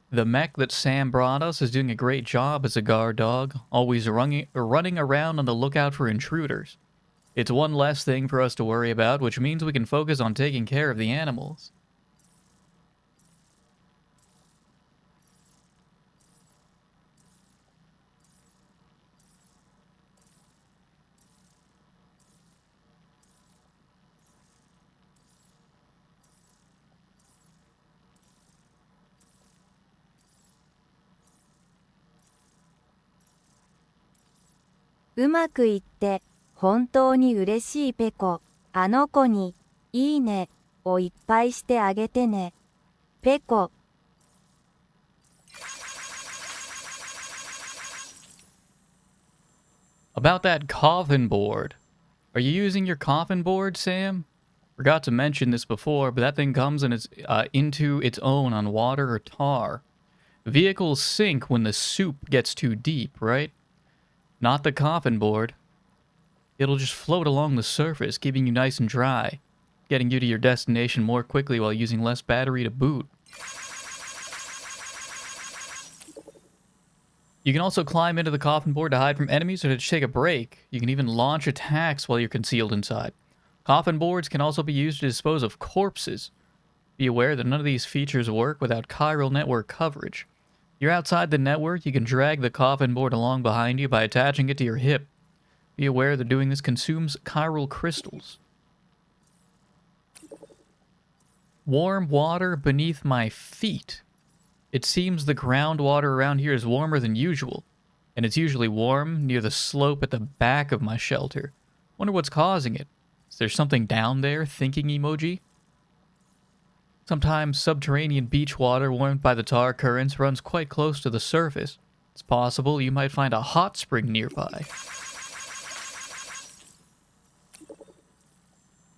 The mech that Sam brought us is doing a great job as a guard dog, always running around on the lookout for intruders. It's one less thing for us to worry about, which means we can focus on taking care of the animals. うまくいって本当に嬉しいペコ。あの子にいいねをいっぱいしてあげてね。ペコ。About that coffin board. Are you using your coffin board, Sam? Forgot to mention this before, but that thing comes in into its own on water or tar. Vehicles sink when the soup gets too deep, right? Not the coffin board. It'll just float along the surface, keeping you nice and dry, getting you to your destination more quickly while using less battery to boot. You can also climb into the coffin board to hide from enemies or to take a break. You can even launch attacks while you're concealed inside. Coffin boards can also be used to dispose of corpses. Be aware that none of these features work without chiral network coverage. You're outside the network, you can drag the coffin board along behind you by attaching it to your hip. Be aware that doing this consumes chiral crystals. Warm water beneath my feet. It seems the groundwater around here is warmer than usual, and it's usually warm near the slope at the back of my shelter. Wonder what's causing it. Is there something down there? Thinking emoji? Sometimes subterranean beach water warmed by the tar currents runs quite close to the surface. It's possible you might find a hot spring nearby.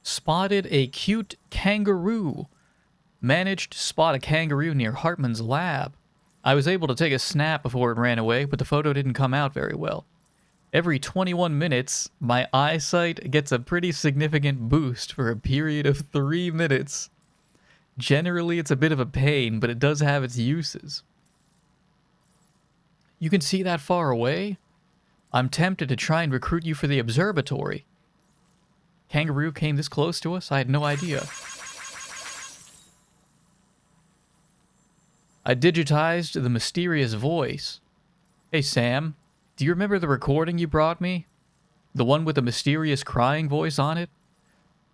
Spotted a cute kangaroo. Managed to spot a kangaroo near Hartman's lab. I was able to take a snap before it ran away, but the photo didn't come out very well. Every 21 minutes, my eyesight gets a pretty significant boost for a period of 3 minutes. Generally, it's a bit of a pain, but it does have its uses. You can see that far away? I'm tempted to try and recruit you for the observatory. Kangaroo came this close to us? I had no idea. I digitized the mysterious voice. Hey Sam, do you remember the recording you brought me? The one with the mysterious crying voice on it?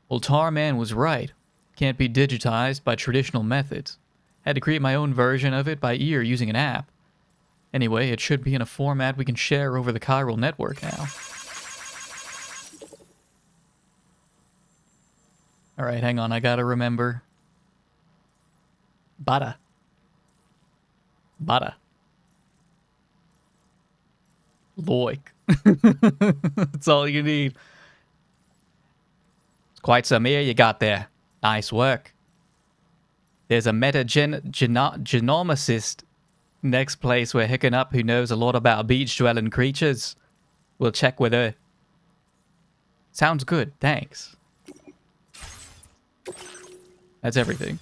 Well, Tarman was right. Can't be digitized by traditional methods. Had to create my own version of it by ear using an app. Anyway, it should be in a format we can share over the chiral network now. Alright, hang on, I gotta remember. Bada. Bada. Loik. That's all you need. It's quite some ear you got there. Nice work. There's a metagenomicist next place we're hooking up who knows a lot about beach-dwelling creatures. We'll check with her. Sounds good, thanks. That's everything.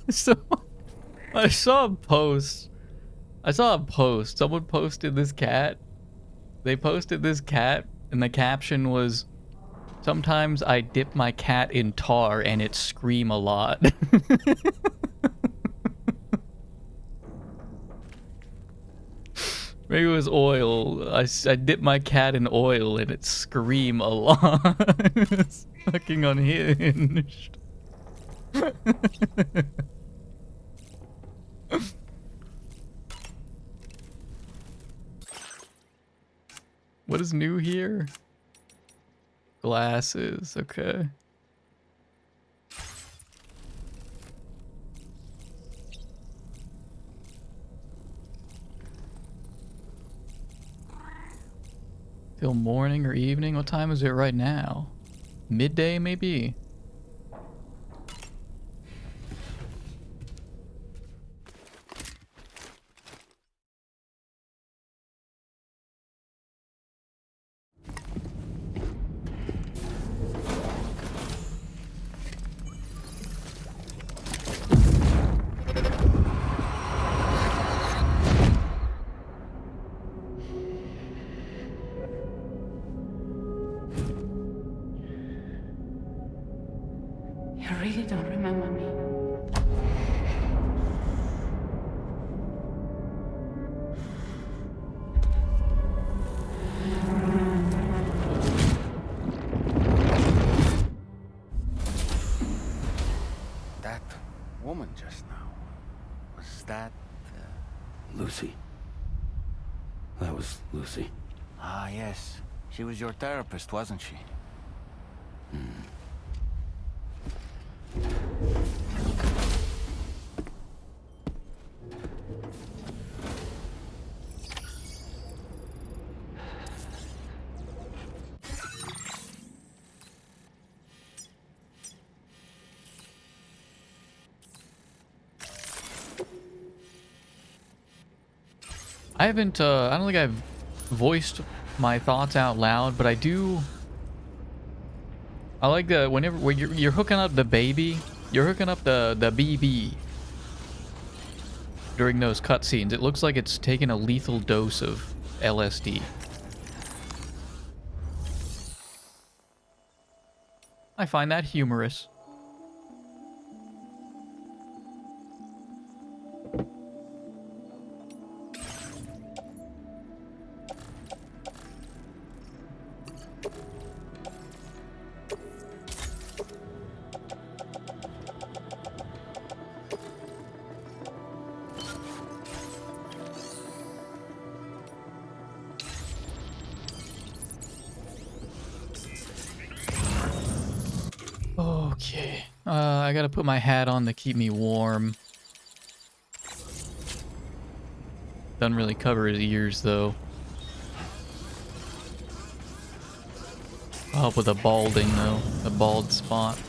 So, I saw a post. Someone posted this cat. They posted this cat, and the caption was, "Sometimes I dip my cat in tar and it scream a lot." Maybe it was oil. I dip my cat in oil and it scream a lot. It's fucking unhinged. What is new here? Glasses, okay. Till morning or evening? What time is it right now? Midday, maybe? remember me. That woman just now, was that... Lucy. That was Lucy. Ah, yes. She was your therapist, wasn't she? I don't think I've voiced my thoughts out loud, but I like the, when you're hooking up the baby, you're hooking up the BB during those cutscenes. It looks like it's taking a lethal dose of LSD. I find that humorous. Okay. I gotta put my hat on to keep me warm. Doesn't really cover his ears, though. I'll help with a balding, though. A bald spot.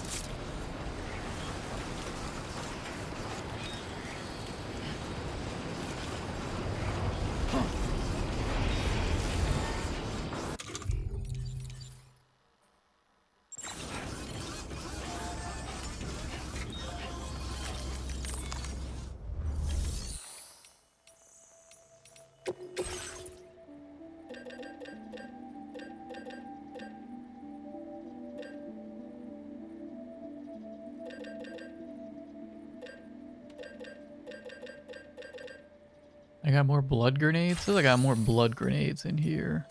I got more blood grenades? Says I got more blood grenades in here.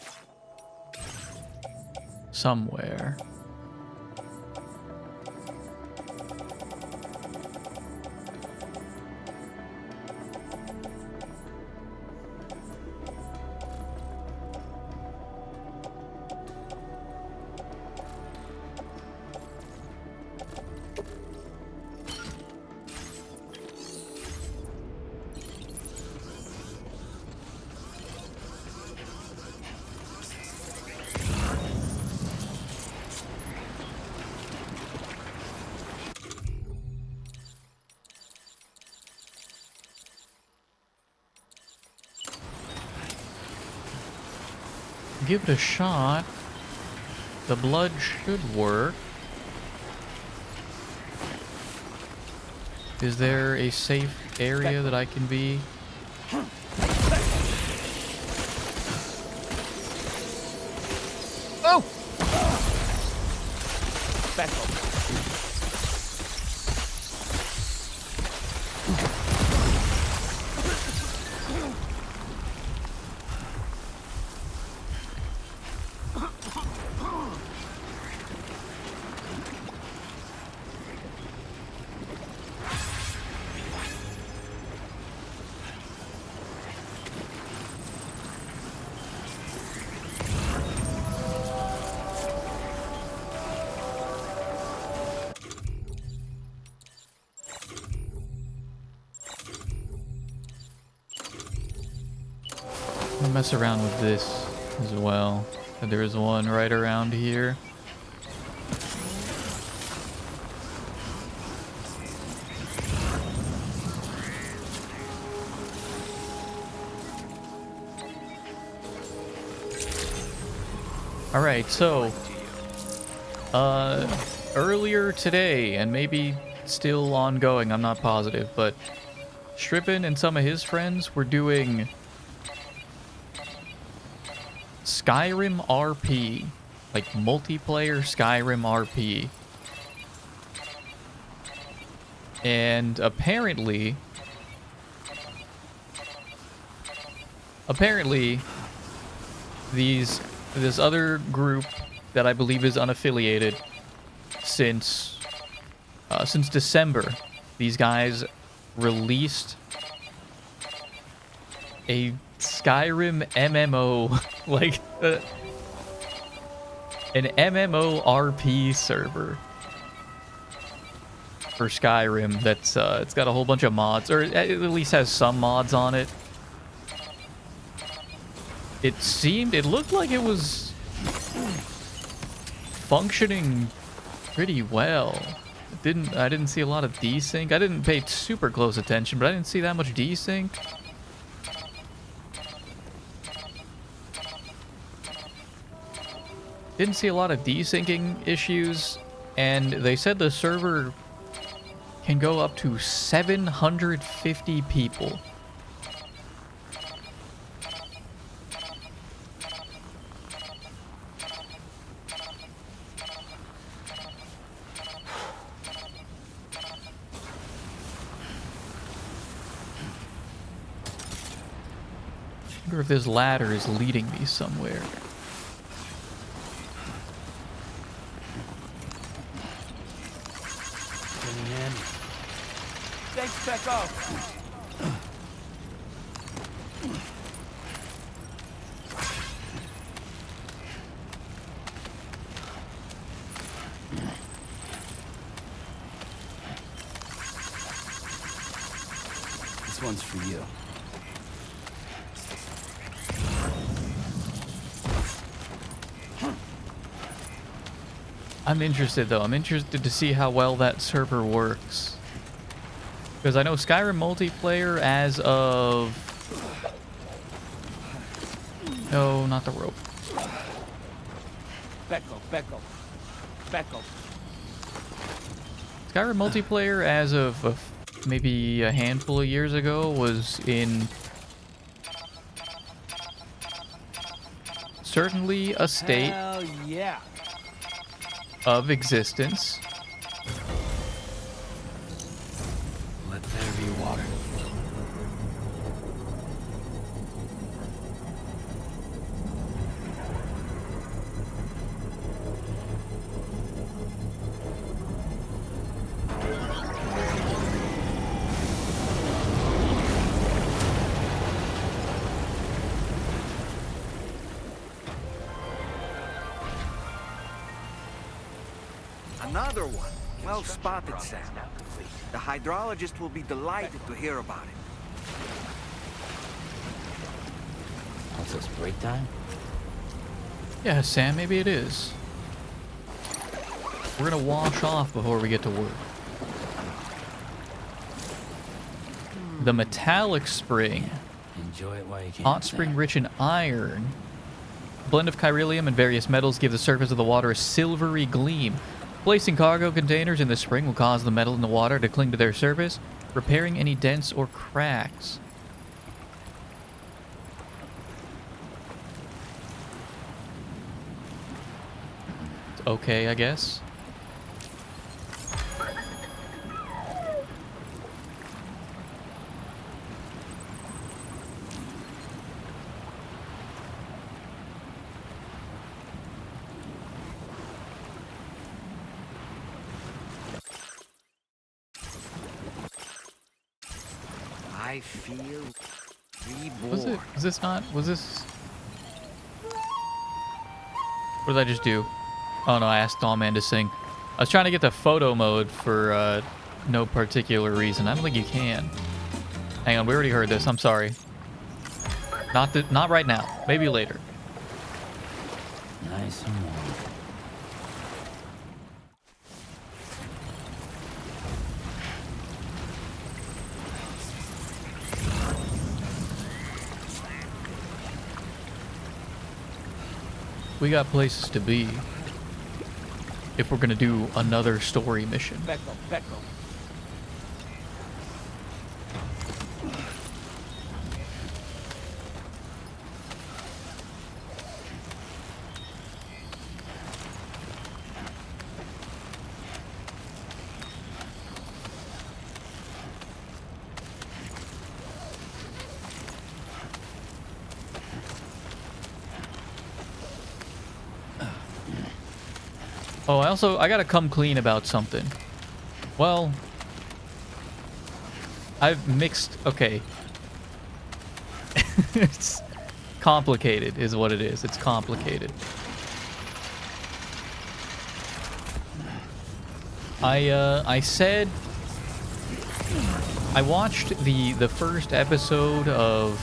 Somewhere. Give it a shot. The blood should work. Is there a safe area that I can be? Oh! Back up. I'll mess around with this as well. There is one right around here. Alright, so earlier today, and maybe still ongoing, I'm not positive, but Strippin and some of his friends were doing Skyrim RP, like multiplayer Skyrim RP. And apparently this other group that I believe is unaffiliated since December, these guys released a Skyrim MMO, like an MMORP server for Skyrim that's it's got a whole bunch of mods, or it at least has some mods on it. It looked like it was functioning pretty well. I didn't see a lot of desync. I didn't pay super close attention, but I didn't see that much desync. Didn't see a lot of desyncing issues, and they said the server can go up to 750 people. I wonder if this ladder is leading me somewhere. Thanks, back off. This one's for you. I'm interested though. I'm interested to see how well that server works. Because I know Skyrim multiplayer as of... No, not the rope. Back off, back off. Back off. Skyrim multiplayer as of maybe a handful of years ago was in... certainly a state Hell yeah. of existence. Let there be water. Another one. Well spotted, Sam. The hydrologist will be delighted to hear about it. What's this, break time? Yeah, Sam, maybe it is. We're gonna wash off before we get to work. The metallic spring. Enjoy it while you can. Hot spring rich in iron. Blend of chiralium and various metals give the surface of the water a silvery gleam. Placing cargo containers in the spring will cause the metal in the water to cling to their surface, repairing any dents or cracks. It's okay, I guess. I feel reborn. Was it? Was this not? Was this? What did I just do? Oh no, I asked Allman to sing. I was trying to get the photo mode for no particular reason. I don't think you can. Hang on, we already heard this. I'm sorry. Not right now. Maybe later. Nice and warm. We got places to be if we're gonna do another story mission. Back off, back off. Oh, I gotta come clean about something. Well, I've mixed... Okay. It's complicated is what it is. It's complicated. I said... I watched the first episode of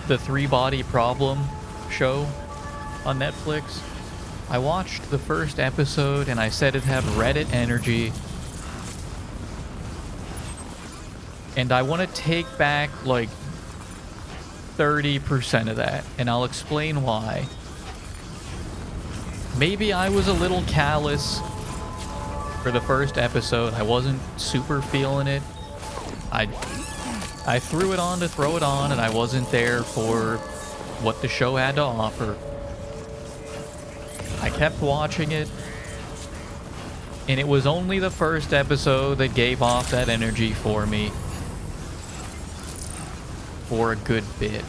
the 3-Body Problem show on Netflix. I watched the first episode and I said it had Reddit energy. And I want to take back like 30% of that, and I'll explain why. Maybe I was a little callous for the first episode. I wasn't super feeling it. I threw it on to throw it on, and I wasn't there for what the show had to offer. I kept watching it, and it was only the first episode that gave off that energy for me for a good bit.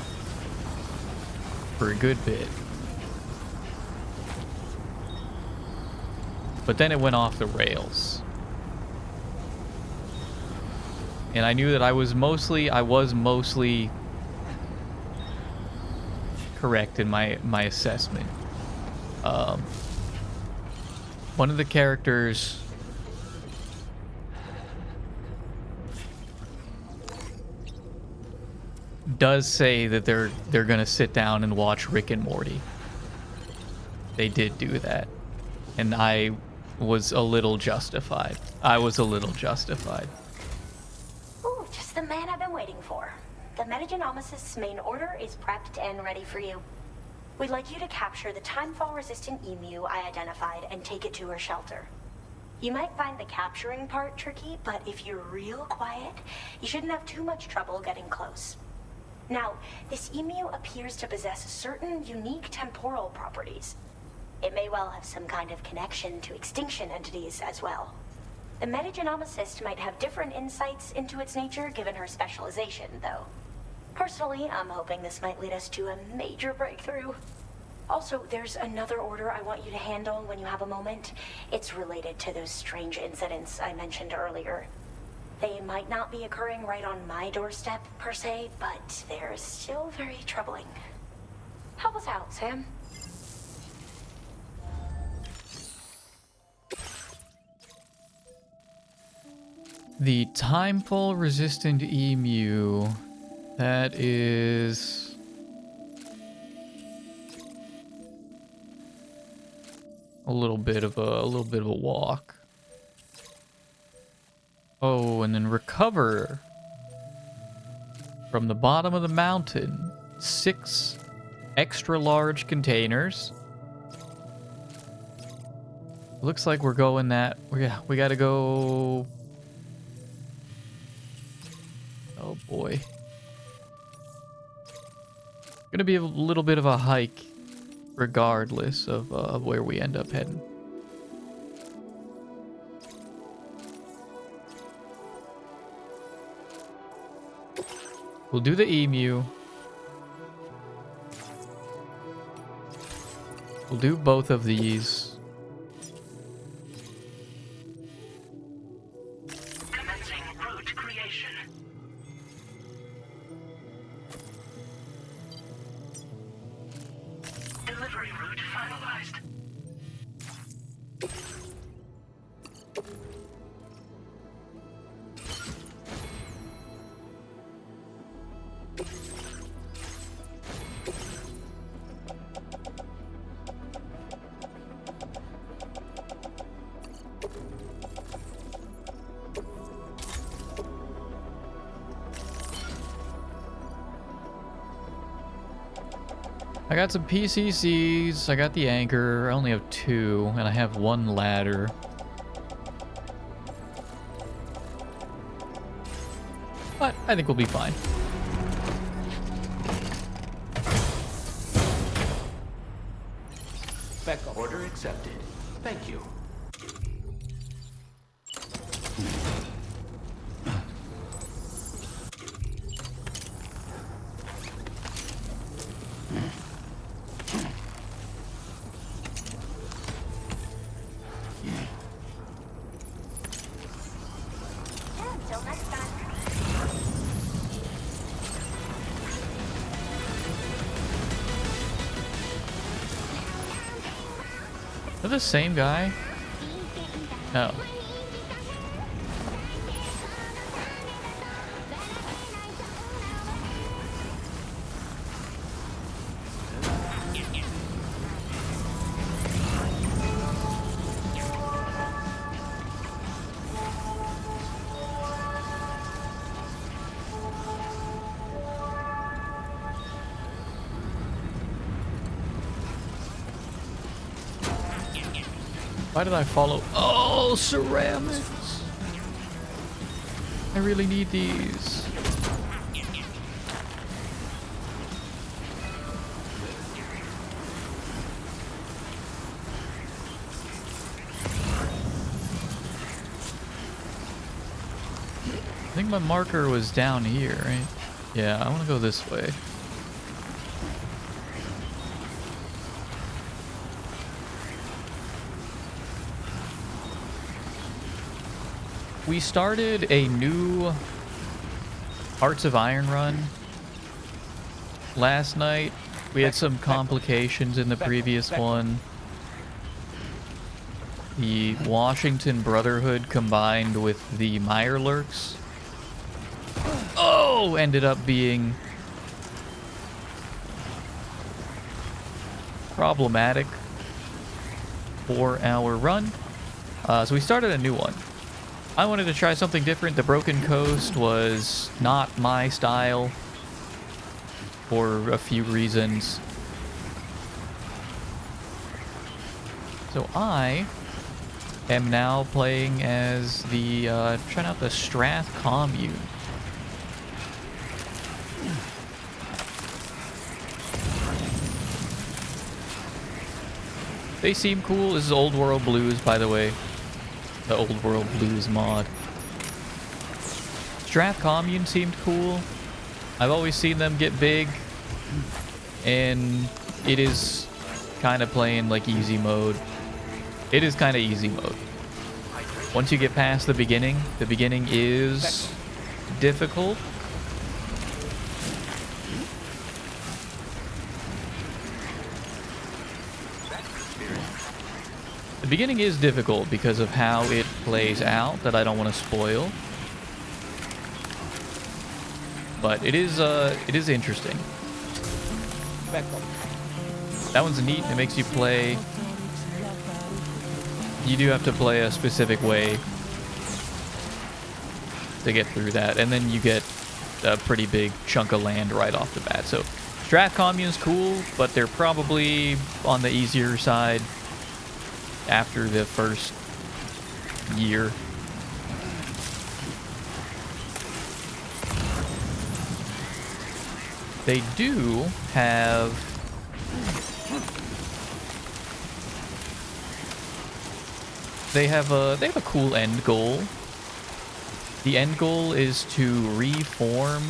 But then it went off the rails. And I knew that I was mostly correct in my assessment. One of the characters does say that they're gonna sit down and watch Rick and Morty. They did do that, and I was a little justified. Ooh, just the man I've been waiting for. The Metagenomicist's main order is prepped and ready for you. We'd like you to capture the timefall-resistant emu I identified and take it to her shelter. You might find the capturing part tricky, but if you're real quiet, you shouldn't have too much trouble getting close. Now, this emu appears to possess certain unique temporal properties. It may well have some kind of connection to extinction entities as well. The metagenomicist might have different insights into its nature given her specialization, though. Personally, I'm hoping this might lead us to a major breakthrough. Also, there's another order I want you to handle when you have a moment. It's related to those strange incidents I mentioned earlier. They might not be occurring right on my doorstep, per se, but they're still very troubling. Help us out, Sam. The timefall-resistant emu. That is... a little bit of a walk. Oh, and then recover from the bottom of the mountain 6 extra large containers. Looks like we're going that. We gotta go. Oh boy. Gonna be a little bit of a hike, regardless of where we end up heading. We'll do the emu. We'll do both of these. Commencing route creation. Delivery route finalized. I got some PCCs, I got the anchor, I only have 2, and I have 1 ladder. But I think we'll be fine. Back up. Order accepted. Thank you. the same guy? No. Why did I follow? Oh, ceramics! I really need these. I think my marker was down here, right? Yeah, I want to go this way. We started a new Hearts of Iron run last night. We had some complications in the previous one. The Washington Brotherhood combined with the Mirelurks ended up being problematic for our run. So we started a new one. I wanted to try something different. The Broken Coast was not my style for a few reasons. So I am now playing as the, trying out the Strath Commune. They seem cool. This is Old World Blues, by the way. The Old World Blues mod. Strath Commune seemed cool. I've always seen them get big, and it is kind of playing like easy mode. It is kind of easy mode. Once you get past the beginning is difficult. The beginning is difficult because of how it plays out that I don't want to spoil. But it is interesting. That one's neat. It makes you play. You do have to play a specific way to get through that, and then you get a pretty big chunk of land right off the bat. So Strath Commune's cool, but they're probably on the easier side after the first year. They do have they have a cool end goal. The end goal is to reform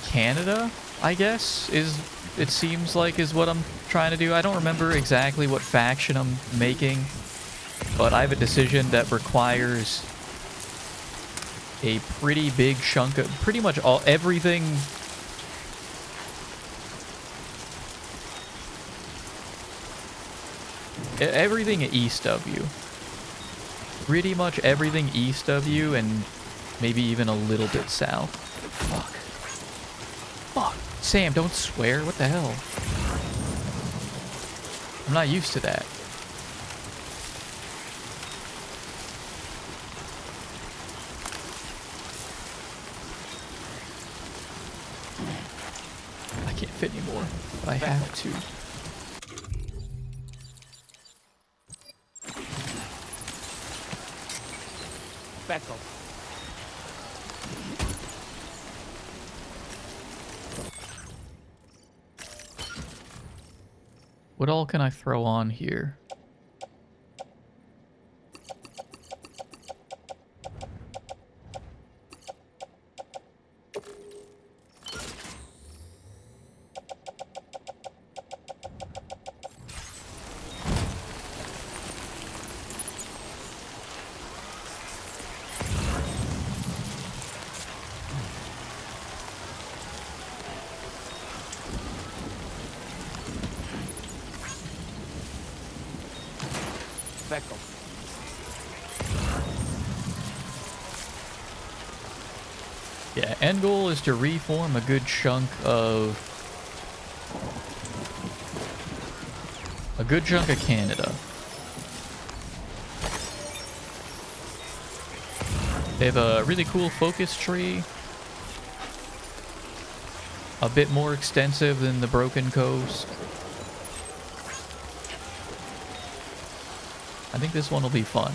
Canada, I guess, it seems like is what I'm trying to do. I don't remember exactly what faction I'm making, but I have a decision that requires a pretty big chunk of pretty much everything east of you. Pretty much everything east of you, and maybe even a little bit south. Fuck. Fuck. Sam, don't swear. What the hell? I'm not used to that. I can't fit anymore, but I have to. Back up. What all can I throw on here? Beckel. Yeah, end goal is to reform a good chunk of Canada. They have a really cool focus tree. A bit more extensive than the Broken Coast. I think this one will be fun.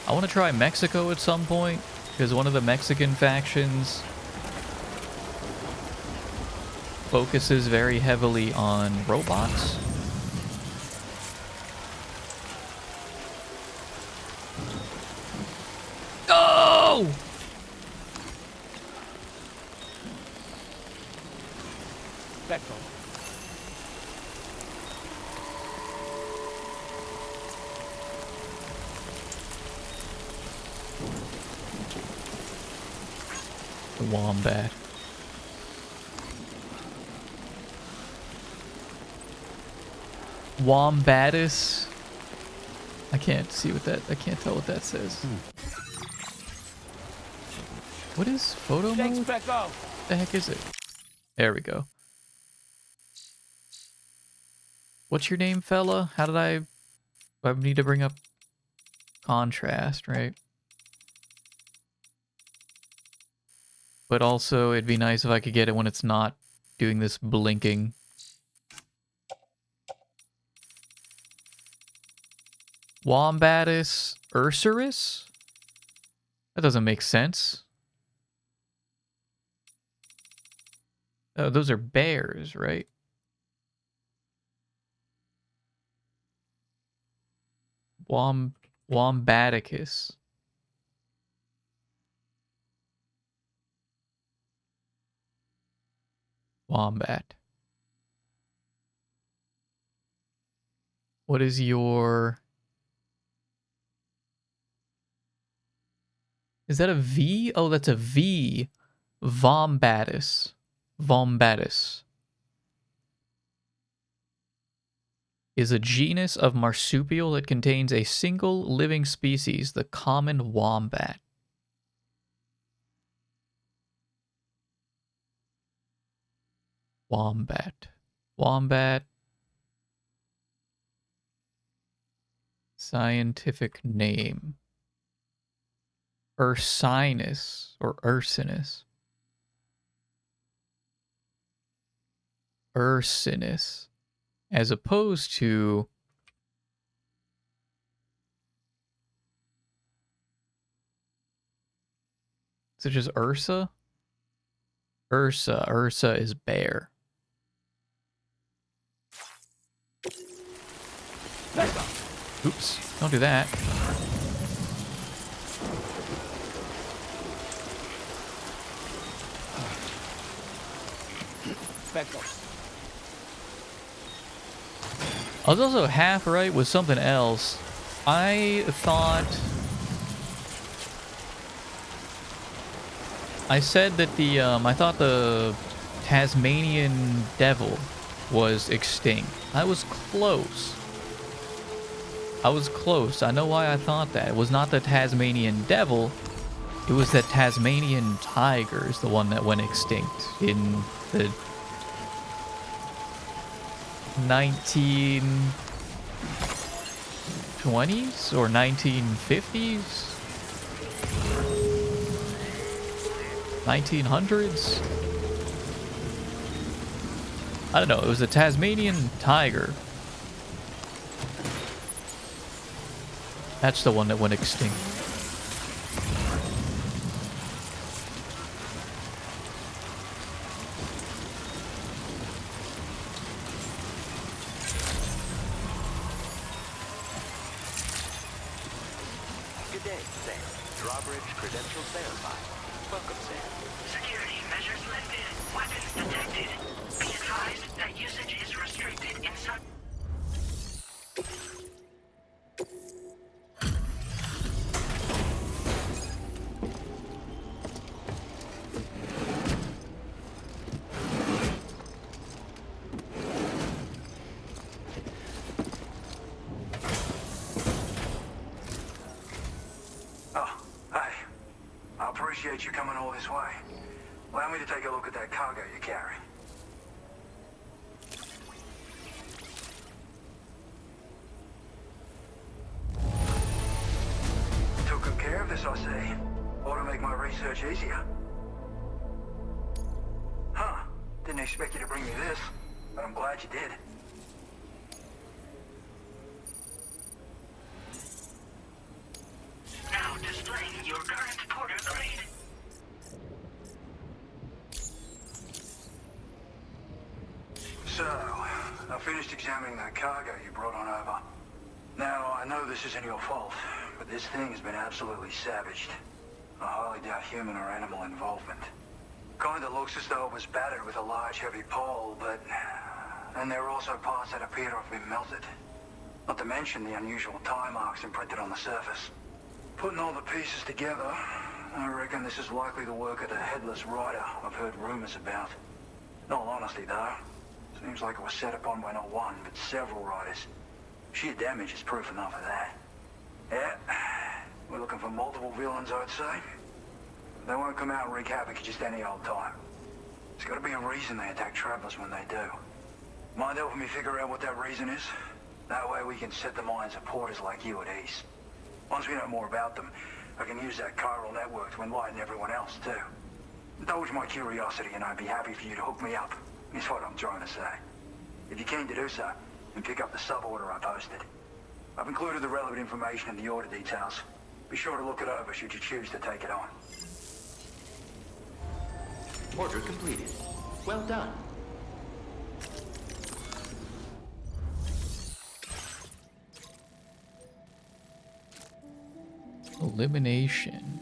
I want to try Mexico at some point, because one of the Mexican factions focuses very heavily on robots. Oh! Beckel. The wombat. Wombatus. I can't see what that. I can't tell what that says. What is photo Thanks, mode? Beckel. The heck is it? There we go. What's your name, fella? How did I need to bring up contrast, right? But also, it'd be nice if I could get it when it's not doing this blinking. Wombatus ursurus? That doesn't make sense. Oh, those are bears, right? Wombaticus. Wombat. What is your... Is that a V? Oh, that's a V. Vombatus. Vombatus is a genus of marsupial that contains a single living species, the common wombat. Wombat. Wombat. Scientific name. Ursinus or Ursinus. Ursinus. As opposed to is it just Ursa? Ursa is bear. Oops, don't do that. I was also half right with something else. I said that I thought the Tasmanian devil was extinct. I was close. I know why I thought that. It was not the Tasmanian devil. It was the Tasmanian tiger is the one that went extinct in the 1920s or 1950s? 1900s? I don't know. It was a Tasmanian tiger. That's the one that went extinct. Good day, Sam. Drawbridge credentials verified. Welcome, Sam. Security measures lifted. Weapons detected. Be advised that usage is restricted in some... appreciate you coming all this way. Allow me to take a look at that cargo you carry. Took good care of this, I see. Ought to make my research easier. Huh. Didn't expect you to bring me this, but I'm glad you did. Now displaying your current porter grade. So, I finished examining that cargo you brought on over. Now, I know this isn't your fault, but this thing has been absolutely savaged. I highly doubt human or animal involvement. Kinda looks as though it was battered with a large heavy pole, but... And there are also parts that appear to have been melted. Not to mention the unusual tie marks imprinted on the surface. Putting all the pieces together, I reckon this is likely the work of the headless rider I've heard rumors about. In all honesty, though, seems like it was set upon by not one, but several riders. Sheer damage is proof enough of that. Yeah, we're looking for multiple villains, I'd say. They won't come out and wreak havoc at just any old time. There's gotta be a reason they attack travelers when they do. Mind helping me figure out what that reason is? That way we can set the minds of porters like you at ease. Once we know more about them, I can use that chiral network to enlighten everyone else, too. Indulge my curiosity and I'd be happy for you to hook me up, is what I'm trying to say. If you're keen to do so, then pick up the sub-order I posted. I've included the relevant information in the order details. Be sure to look it over should you choose to take it on. Order completed. Well done. Elimination.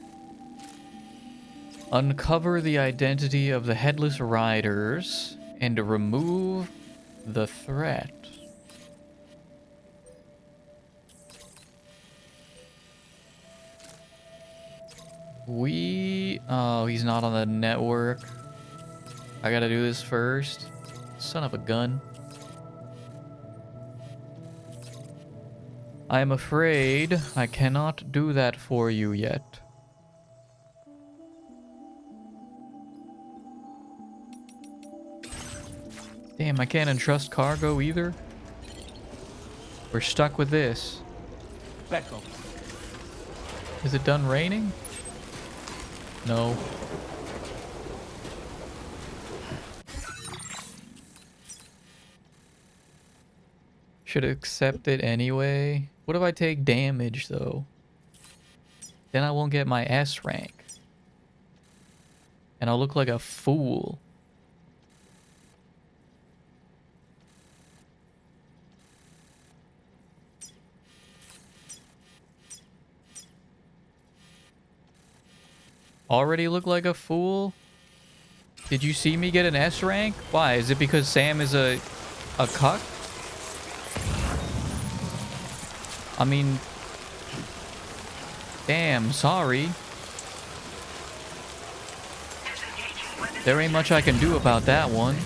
Uncover the identity of the headless riders and remove the threat. Oh, he's not on the network. I gotta do this first. Son of a gun. I am afraid I cannot do that for you yet. Damn, I can't entrust cargo either. We're stuck with this. Becco. Is it done raining? No. Should accept it anyway. What if I take damage though? Then I won't get my S rank. And I'll look like a fool. Already look like a fool? Did you see me get an S rank? Why? Is it because Sam is a cuck? I mean, damn, sorry. There ain't much I can do about that one.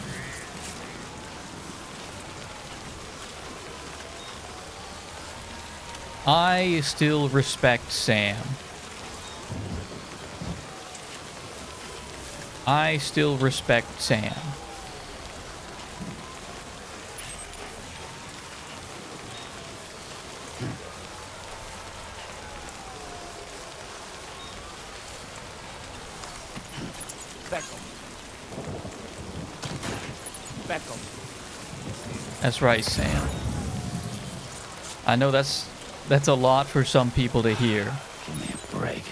I still respect Sam. I still respect Sam. That's right, Sam. I know that's a lot for some people to hear. Give me a break.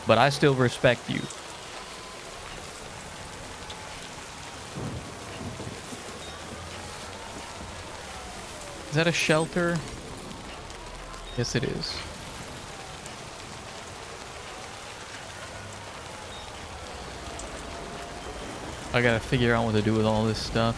But I still respect you. Is that a shelter? Yes, it is. I gotta figure out what to do with all this stuff.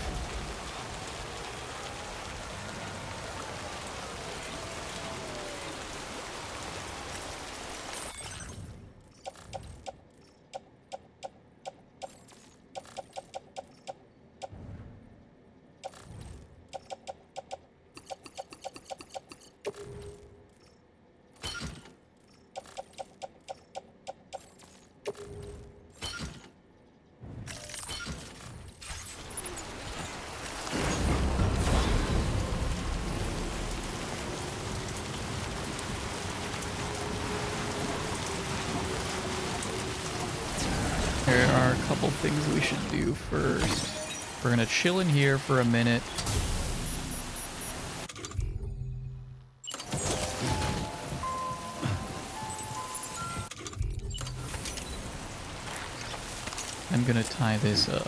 things we should do first. We're gonna chill in here for a minute. I'm gonna tie this up.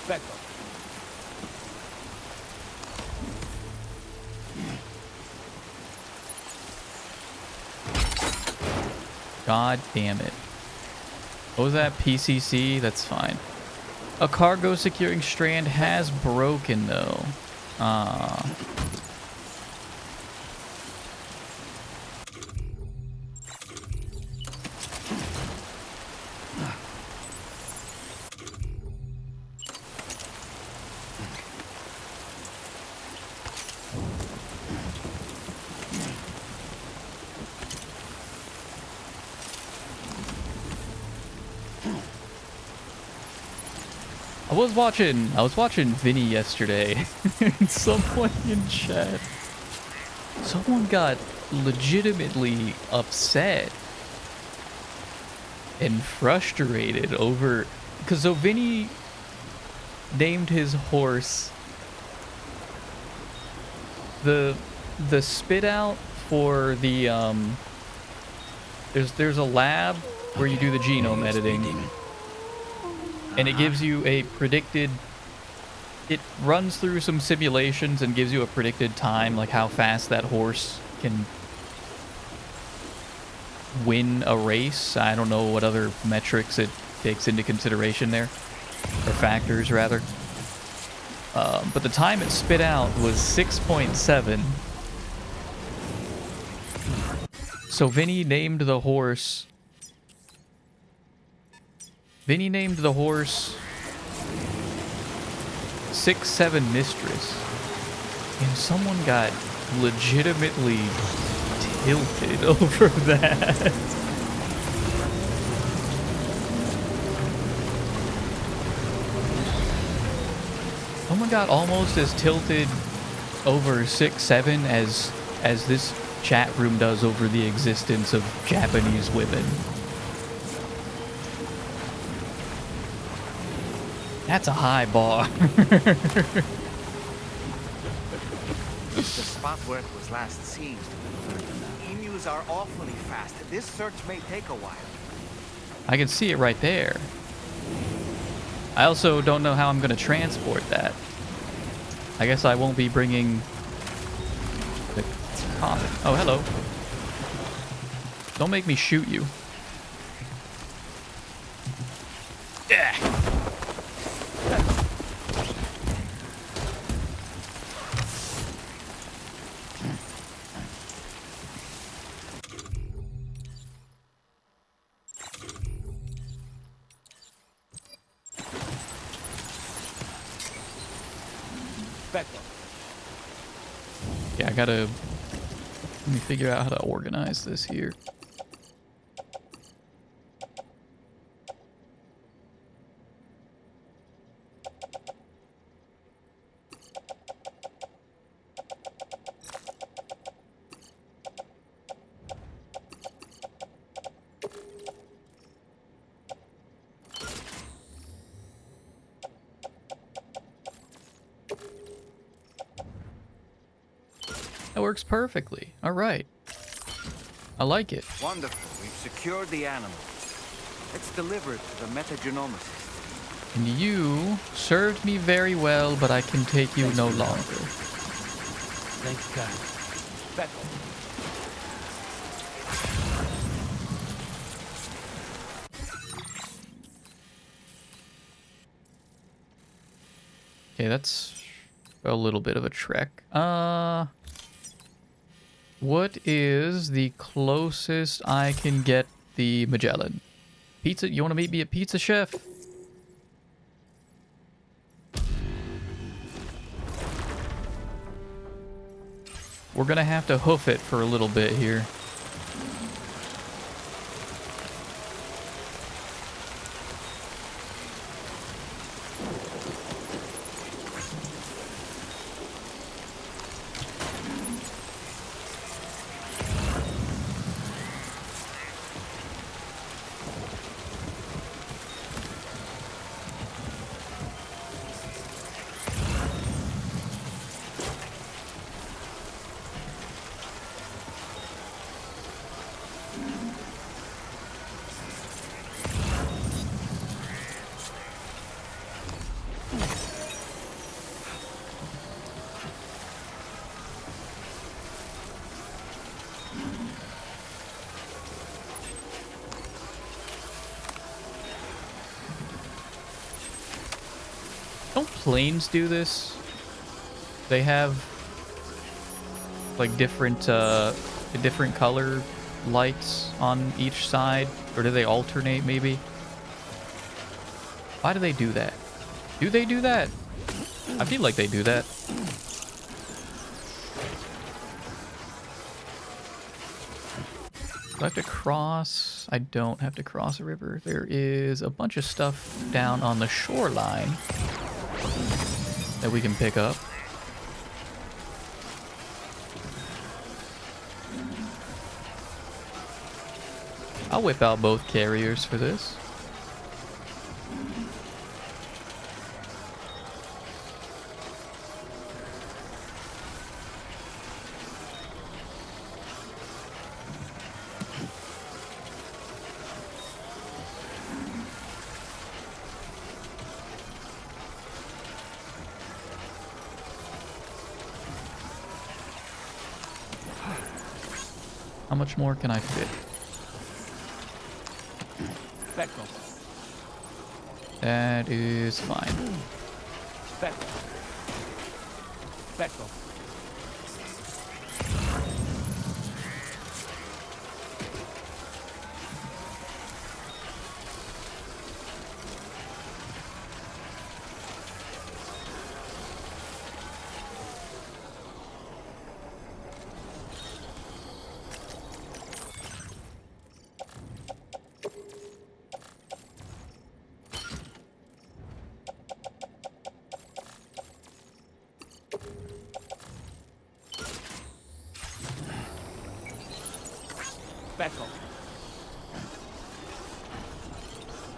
Becco. God damn it. What was that? PCC? That's fine. A cargo securing strand has broken though. I was watching Vinny yesterday, and someone in chat, someone got legitimately upset and frustrated over, because so Vinny named his horse the spit out for the there's a lab where you do the genome editing. And it gives you a predicted, it runs through some simulations and gives you a predicted time, like how fast that horse can win a race. I don't know what other metrics it takes into consideration there, or factors rather. But the time it spit out was 6.7. So Vinny named the horse 6-7 Mistress, and someone got legitimately tilted over that. Someone got almost as tilted over 6-7 as this chat room does over the existence of Japanese women. That's a high bar. The spot where it was last seen. Emus are awfully fast. This search may take a while. I can see it right there. I also don't know how I'm going to transport that. I guess I won't be bringing the comet. Oh, hello. Don't make me shoot you. Yeah. Yeah, I gotta, let me figure out how to organize this here. That works perfectly. All right. I like it. Wonderful. We've secured the animal. Let's deliver it to the metagenomicist. And you served me very well, but I can take you no longer. Thanks, guys. Becco. Okay, that's a little bit of a trek. What is the closest I can get the Magellan? Pizza? You want to meet me at Pizza Chef? We're gonna have to hoof it for a little bit here. Don't planes do this? They have like different color lights on each side, or do they alternate maybe? Why do they do that? Do they do that? I feel like they do that. Do I have to cross? I don't have to cross a river. There is a bunch of stuff down on the shoreline that we can pick up. I'll whip out both carriers for this. How much more can I fit? Spectral. That is fine. Spectral. Spectral. Spectral.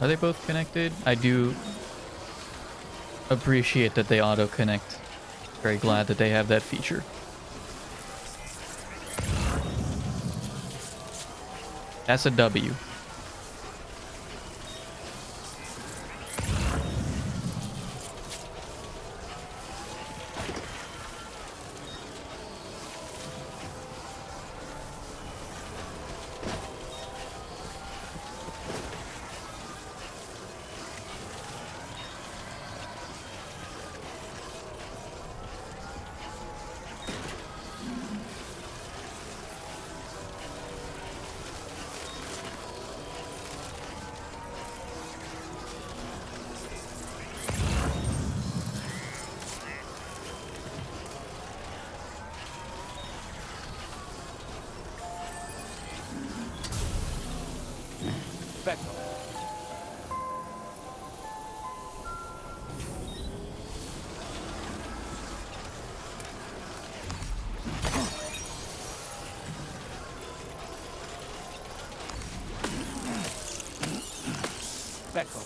Are they both connected? I do appreciate that they auto-connect. Very glad that they have that feature. That's a W. Spectral. Spectral.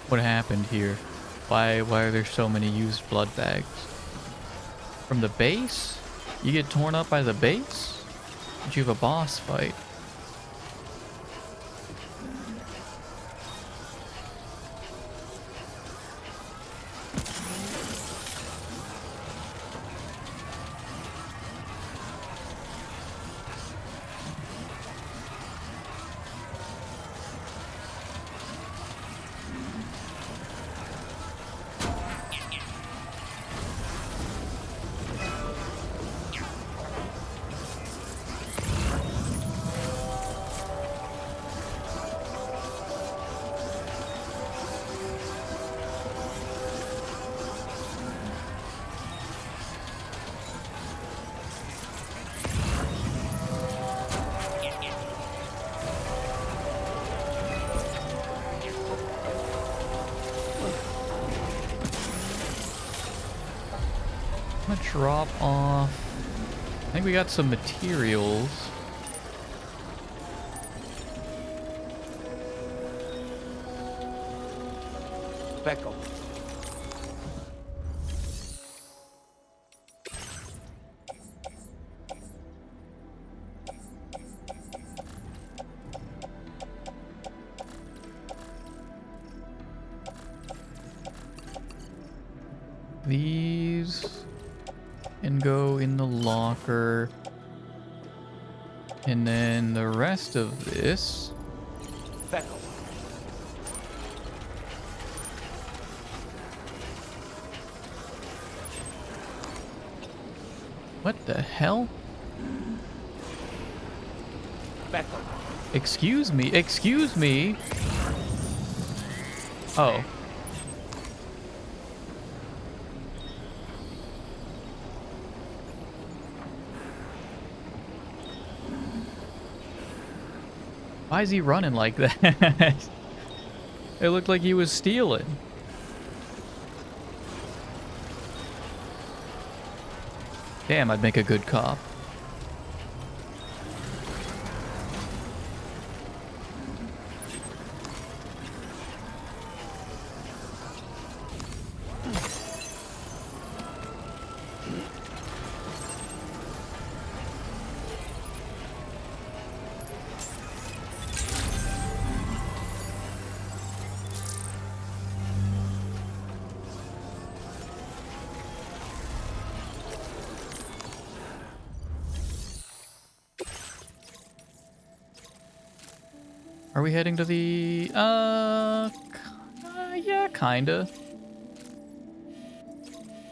What happened here? Why are there so many used blood bags? From the base? You get torn up by the base? Did you have a boss fight? I'm gonna drop off. I think we got some materials. Spectral. these and go in the locker. And then the rest of this. Beckel. What the hell? Beckel. Excuse me, excuse me. Oh. Why is he running like that? It looked like he was stealing. Damn, I'd make a good cop. Are we heading to the, yeah, kinda.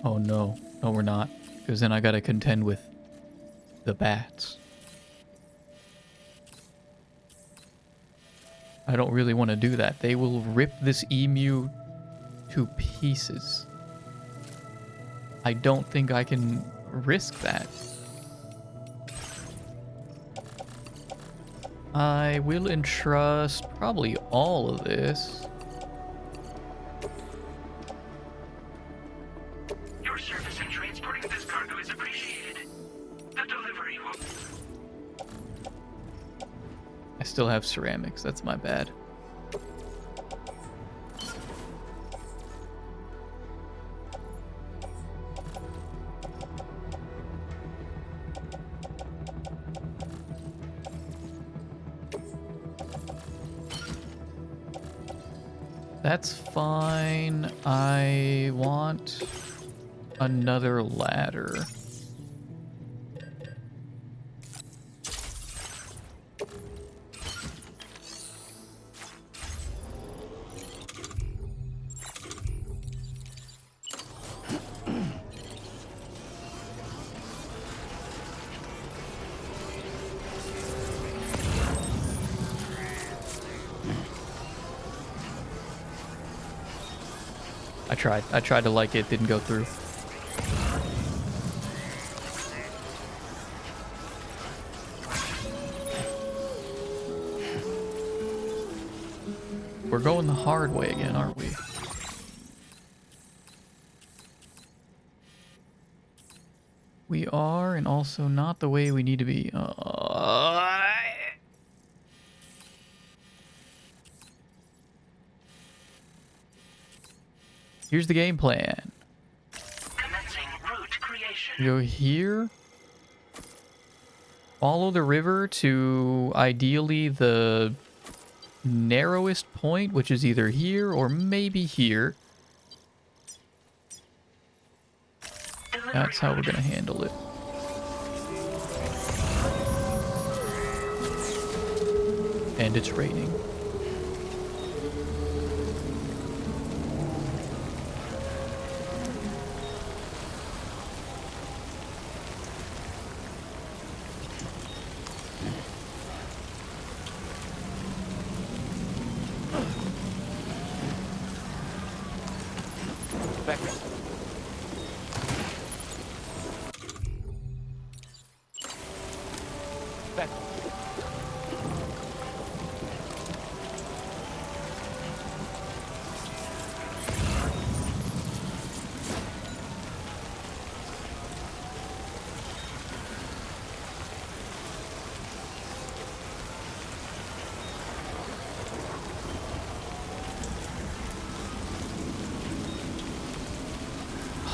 Oh no, no we're not, because then I gotta contend with the bats. I don't really want to do that. They will rip this emu to pieces. I don't think I can risk that. I will entrust probably all of this. Your service in transporting this cargo is appreciated. The delivery will... I still have ceramics, that's my bad. That's fine. I want another ladder. I tried to like it, didn't go through. We're going the hard way again, aren't we? We are, and also not the way we need to be. Here's the game plan. Commencing route creation. Go here. Follow the river to ideally the narrowest point, which is either here or maybe here. That's how we're gonna handle it. And it's raining.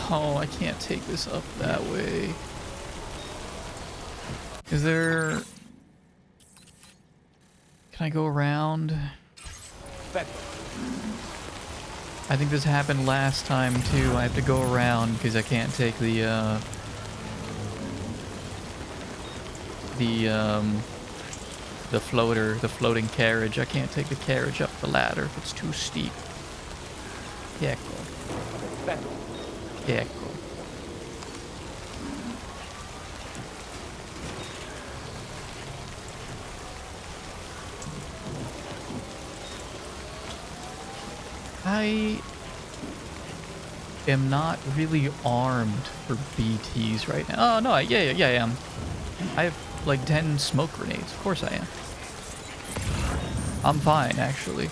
Oh, I can't take this up that way. Is there... Can I go around? I think this happened last time too. I have to go around because I can't take the floating carriage. I can't take the carriage up the ladder. It's too steep. Ecco. Ecco. I am not really armed for BTs right now. Oh, no, yeah, I am. I have like 10 smoke grenades. Of course I am. I'm fine, actually.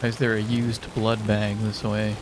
Is there a used blood bag this way?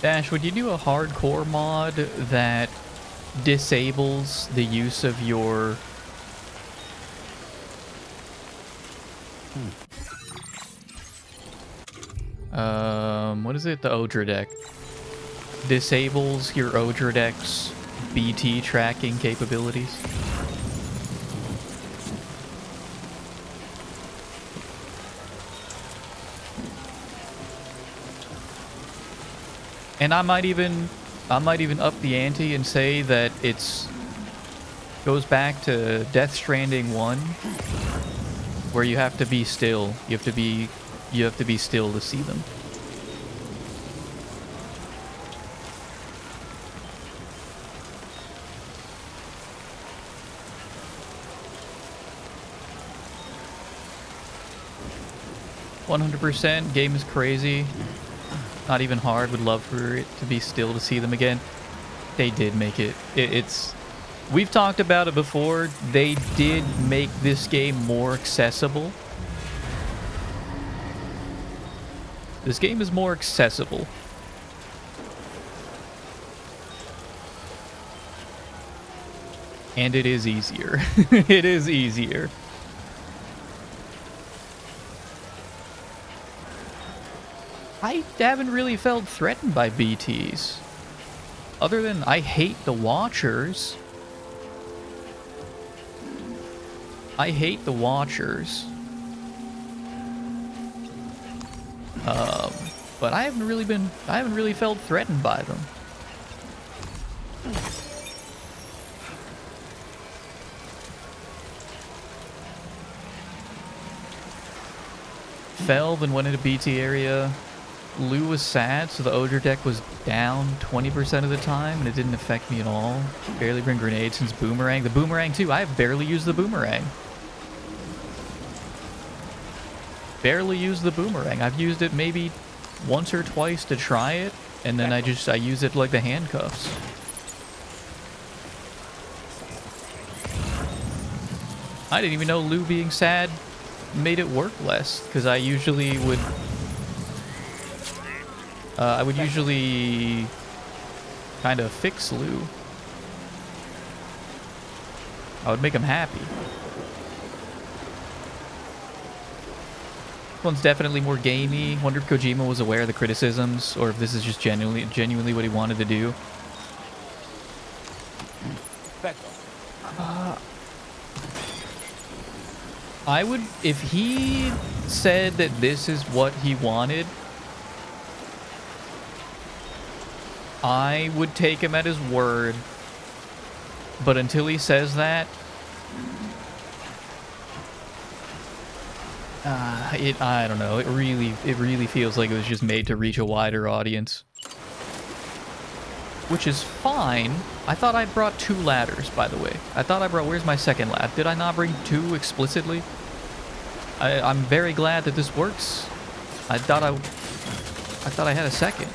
Dash, would you do a hardcore mod that disables the use of your... what is it? The Odra deck. Disables your Odra deck's BT tracking capabilities? And I might even up the ante and say that it's goes back to Death Stranding 1, where you have to be still. You have to be still to see them. %. Game is crazy. Not even hard. Would love for it to be still to see them again. They did make it. It's... We've talked about it before. They did make this game more accessible. This game is more accessible. And it is easier. It is easier. I haven't really felt threatened by BTs. Other than I hate the Watchers. I hate the Watchers. But I haven't really felt threatened by them. Fell, then went into BT area. Lou was sad, so the Odra deck was down 20% of the time, and it didn't affect me at all. Barely bring grenades since Boomerang. The Boomerang, too. I have barely used the Boomerang. Barely used the Boomerang. I've used it maybe once or twice to try it, and then I use it like the handcuffs. I didn't even know Lou being sad made it work less, because I usually would... I would usually kind of fix Lou. I would make him happy. one's definitely more gamey. Wonder if Kojima was aware of the criticisms, or if this is just genuinely what he wanted to do. I would, if he said that this is what he wanted, I would take him at his word. But until he says that, I don't know. It really feels like it was just made to reach a wider audience, which is fine. I thought I brought 2 ladders, by the way. I thought I brought. Where's my second ladder? Did I not bring 2 explicitly? I'm very glad that this works. I thought I had a second.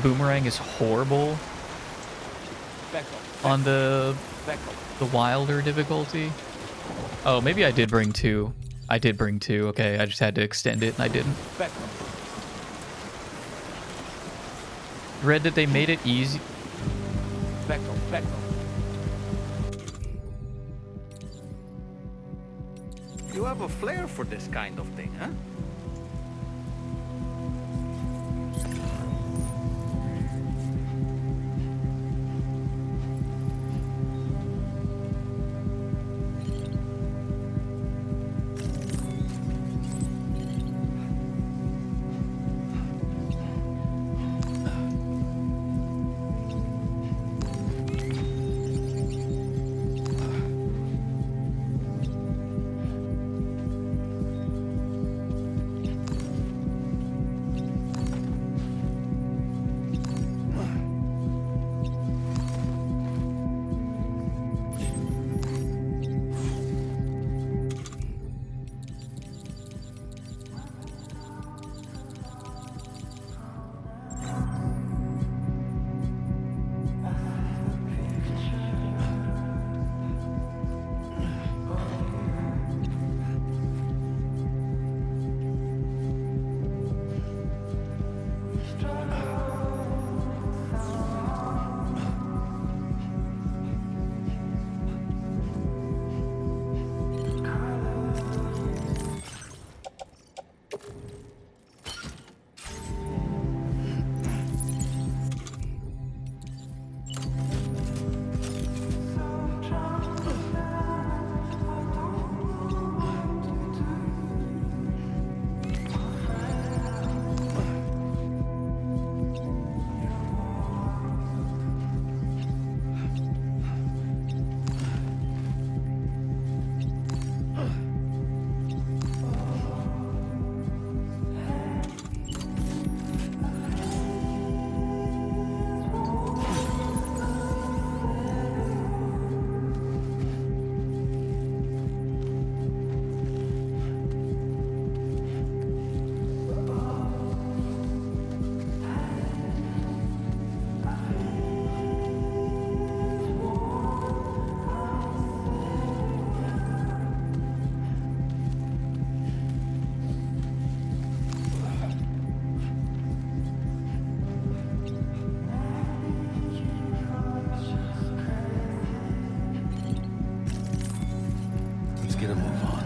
Boomerang is horrible on the wilder difficulty. Oh, maybe I did bring 2. I did bring 2. Okay, I just had to extend it and I didn't. Read that they made it easy. You have a flair for this kind of thing, huh? get a move on.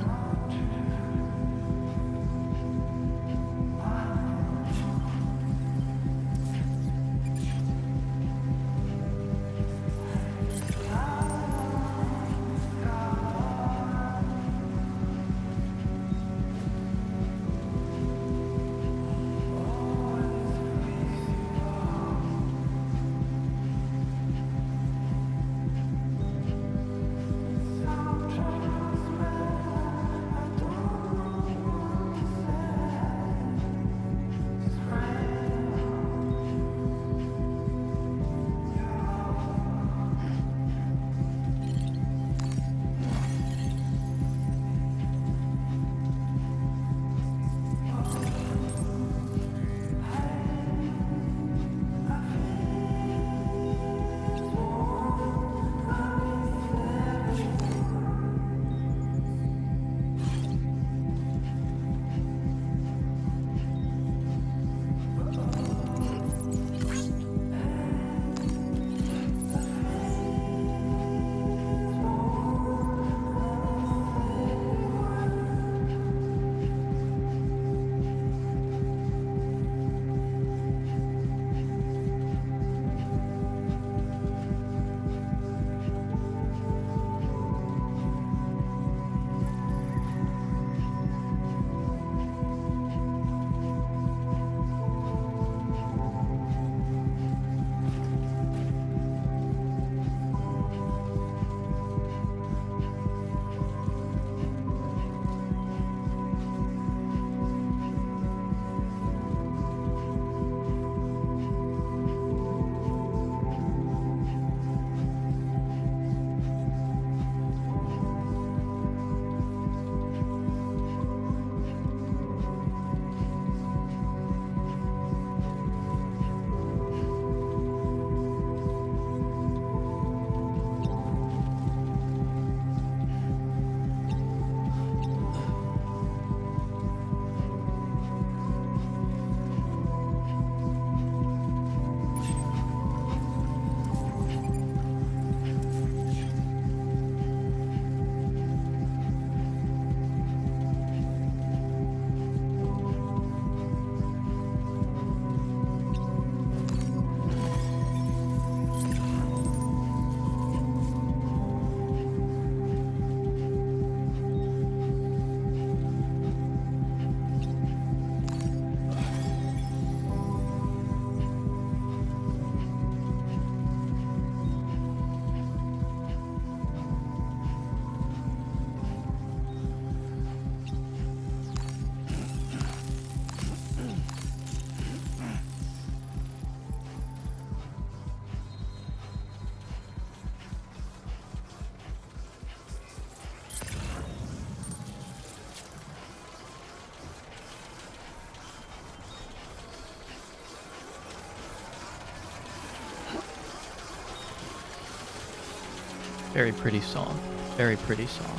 Very pretty song. Very pretty song.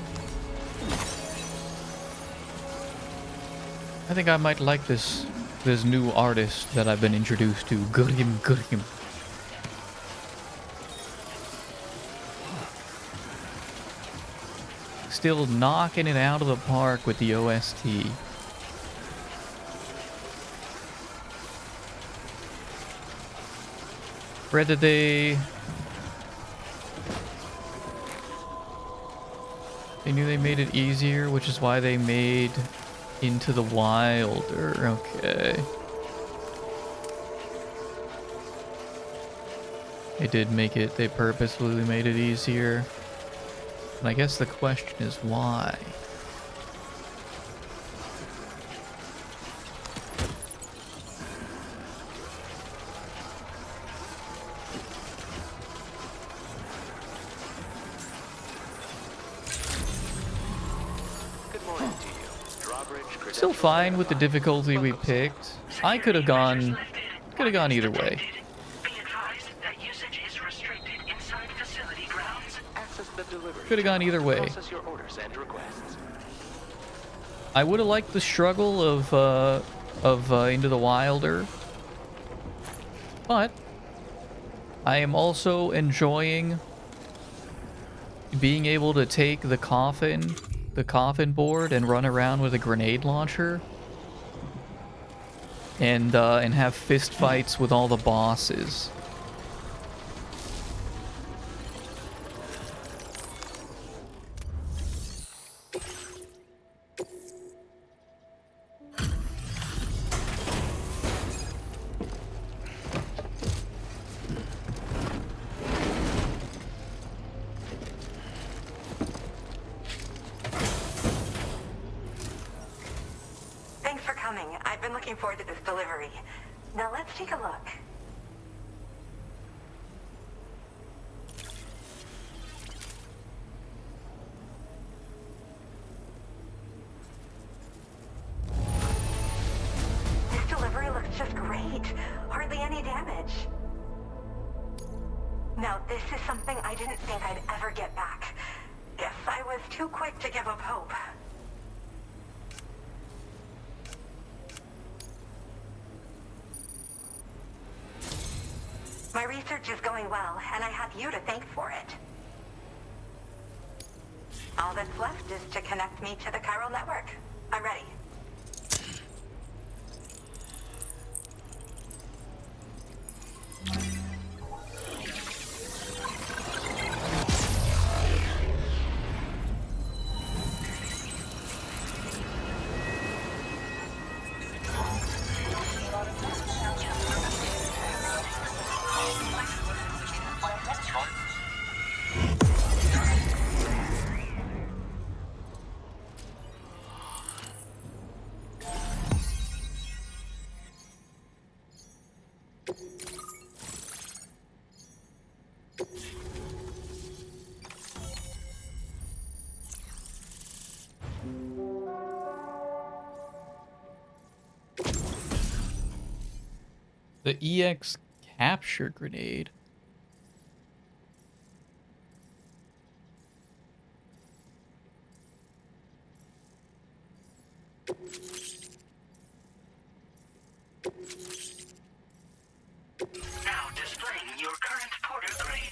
I think I might like this new artist that I've been introduced to. Gurgim. Still knocking it out of the park with the OST. Read that they knew they made it easier, which is why they made Into the Wilder. Okay. They did make it, they purposefully made it easier. And I guess the question is why? Still fine with the difficulty we picked. I could have gone either way. Could have gone either way. I would have liked the struggle of Into the Wilder, but I am also enjoying being able to take the coffin board and run around with a grenade launcher and have fist fights with all the bosses. My research is going well, and I have you to thank for it. All that's left is to connect me to the chiral network. I'm ready. The EX capture grenade. Now displaying your current porter grade.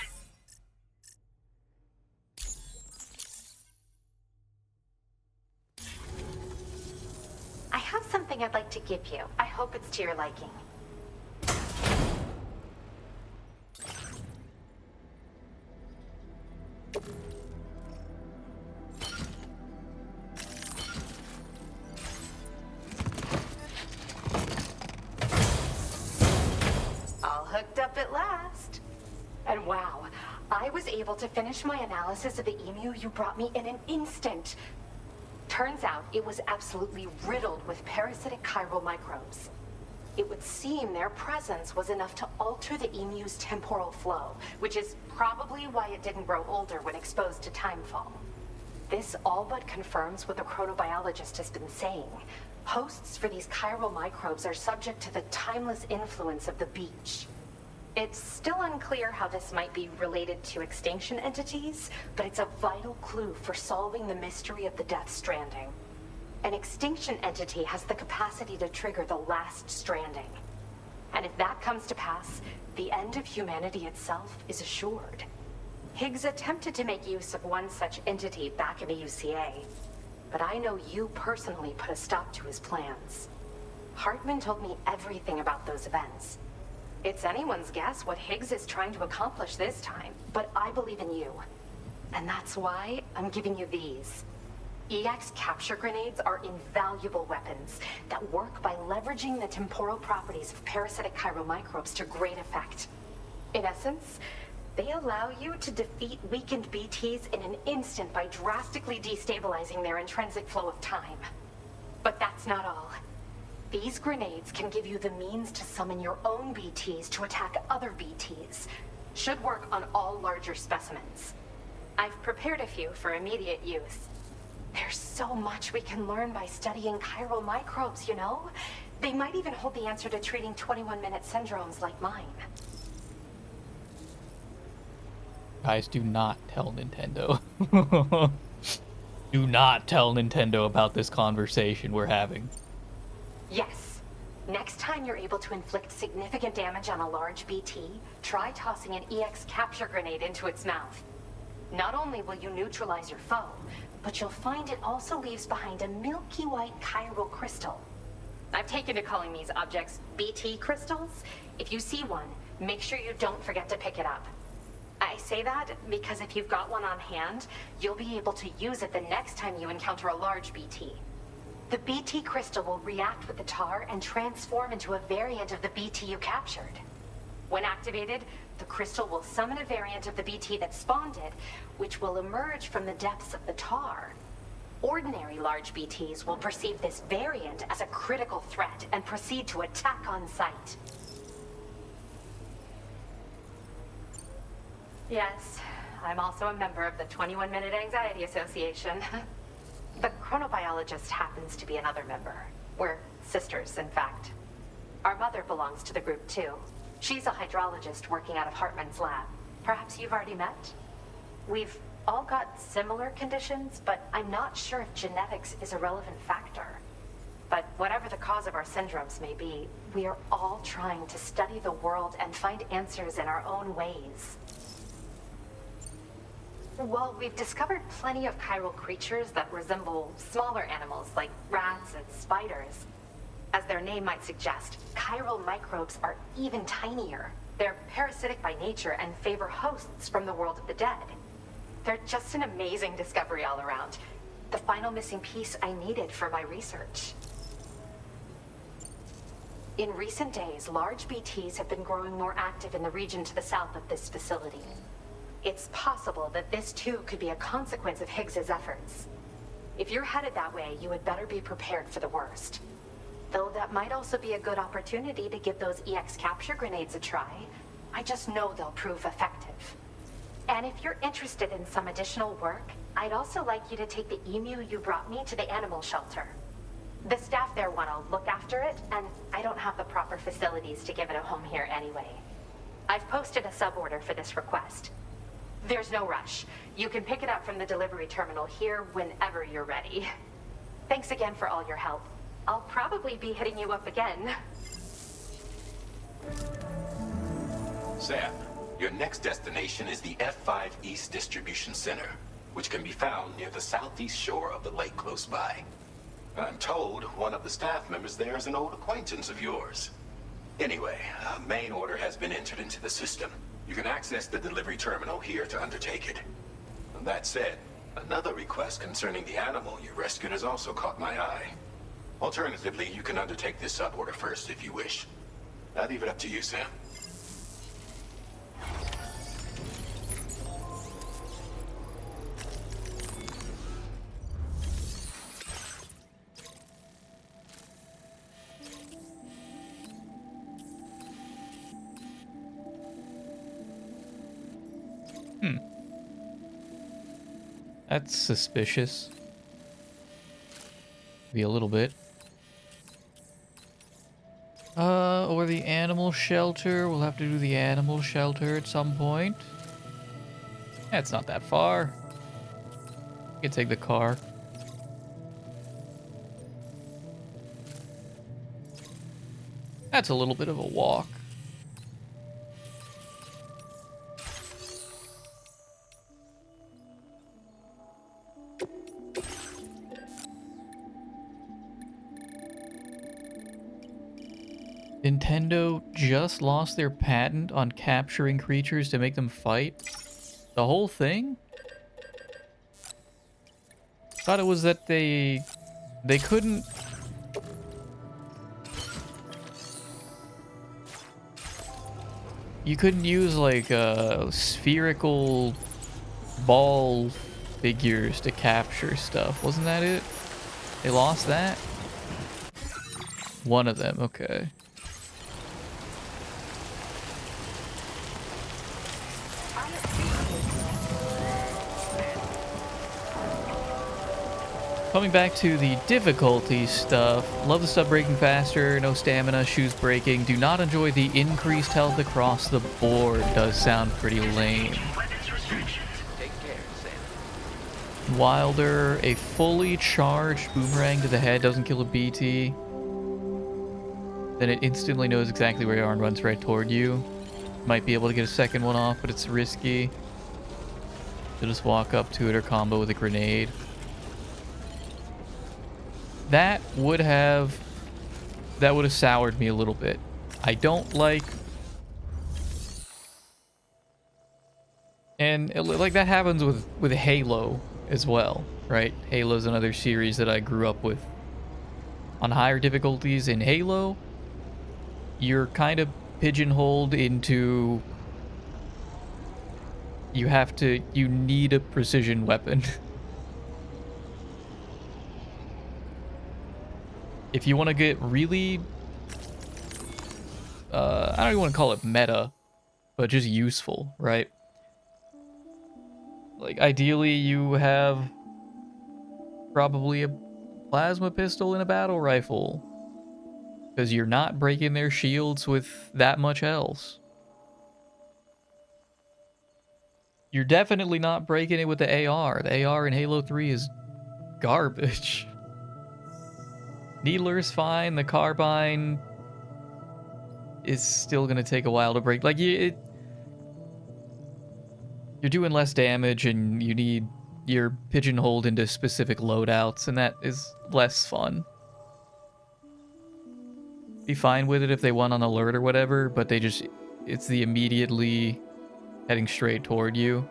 I have something I'd like to give you. I hope it's to your liking. All hooked up at last. And wow, I was able to finish my analysis of the emu you brought me in an instant. Turns out it was absolutely riddled with parasitic chiral microbes. It would seem their presence was enough to alter the emu's temporal flow, which is probably why it didn't grow older when exposed to timefall. This all but confirms what the chronobiologist has been saying. Hosts for these chiral microbes are subject to the timeless influence of the beach. It's still unclear how this might be related to extinction entities, but it's a vital clue for solving the mystery of the Death Stranding. An extinction entity has the capacity to trigger the last stranding. And if that comes to pass, the end of humanity itself is assured. Higgs attempted to make use of one such entity back in the UCA, but I know you personally put a stop to his plans. Hartman told me everything about those events. It's anyone's guess what Higgs is trying to accomplish this time, but I believe in you. And that's why I'm giving you these. EX capture grenades are invaluable weapons that work by leveraging the temporal properties of parasitic chiromicrobes to great effect. In essence, they allow you to defeat weakened BTs in an instant by drastically destabilizing their intrinsic flow of time. But that's not all. These grenades can give you the means to summon your own BTs to attack other BTs. Should work on all larger specimens. I've prepared a few for immediate use. There's so much we can learn by studying chiral microbes, you know? They might even hold the answer to treating 21-minute syndromes like mine. Guys, do not tell Nintendo. Do not tell Nintendo about this conversation we're having. Yes. Next time you're able to inflict significant damage on a large BT, try tossing an EX capture grenade into its mouth. Not only will you neutralize your foe, but you'll find it also leaves behind a milky white chiral crystal. I've taken to calling these objects BT crystals. If you see one, make sure you don't forget to pick it up. I say that because if you've got one on hand, you'll be able to use it the next time you encounter a large BT. The BT crystal will react with the tar and transform into a variant of the BT you captured. When activated, the crystal will summon a variant of the BT that spawned it, which will emerge from the depths of the tar. Ordinary large BTs will perceive this variant as a critical threat and proceed to attack on sight. Yes, I'm also a member of the 21-Minute Anxiety Association. The chronobiologist happens to be another member. We're sisters, in fact. Our mother belongs to the group, too. She's a hydrologist working out of Hartman's lab. Perhaps you've already met? We've all got similar conditions, but I'm not sure if genetics is a relevant factor. But whatever the cause of our syndromes may be, we are all trying to study the world and find answers in our own ways. Well, we've discovered plenty of chiral creatures that resemble smaller animals like rats and spiders. As their name might suggest, chiral microbes are even tinier. They're parasitic by nature and favor hosts from the world of the dead. They're just an amazing discovery all around. The final missing piece I needed for my research. In recent days, large BTs have been growing more active in the region to the south of this facility. It's possible that this too could be a consequence of Higgs's efforts. If you're headed that way, you had better be prepared for the worst. Though that might also be a good opportunity to give those EX capture grenades a try. I just know they'll prove effective. And if you're interested in some additional work, I'd also like you to take the emu you brought me to the animal shelter. The staff there want to look after it, and I don't have the proper facilities to give it a home here anyway. I've posted a sub-order for this request. There's no rush. You can pick it up from the delivery terminal here whenever you're ready. Thanks again for all your help. I'll probably be hitting you up again. Sam, your next destination is the F5 East Distribution Center, which can be found near the southeast shore of the lake close by. I'm told one of the staff members there is an old acquaintance of yours. Anyway, a main order has been entered into the system. You can access the delivery terminal here to undertake it. And that said, another request concerning the animal you rescued has also caught my eye. Alternatively, you can undertake this sub-order first if you wish. I'll leave it up to you, Sam. That's suspicious. Maybe a little bit. Or the animal shelter. We'll have to do the animal shelter at some point. Yeah, it's not that far. You can take the car. That's a little bit of a walk. Nintendo just lost their patent on capturing creatures to make them fight. The whole thing? Thought it was that they couldn't. You couldn't use like spherical ball figures to capture stuff. Wasn't that it? They lost that? One of them, okay. Coming back to the difficulty stuff, love the stuff breaking faster, no stamina, shoes breaking. Do not enjoy the increased health across the board. Does sound pretty lame. Wilder, a fully charged boomerang to the head doesn't kill a BT. Then it instantly knows exactly where you are and runs right toward you. Might be able to get a second one off, but it's risky. So just walk up to it or combo with a grenade. That would have soured me a little bit. I don't like, and like that happens with Halo as well, right? Halo's another series that I grew up with. On higher difficulties in Halo, you're kind of pigeonholed into you need a precision weapon. If you want to get really, I don't even want to call it meta, but just useful, right? Like, ideally, you have probably a plasma pistol and a battle rifle, because you're not breaking their shields with that much else. You're definitely not breaking it with the AR. The AR in Halo 3 is garbage. Needler's fine. The carbine is still gonna take a while to break. Like, you're doing less damage, and you're pigeonholed into specific loadouts, and that is less fun. Be fine with it if they went on alert or whatever, but it's the immediately heading straight toward you.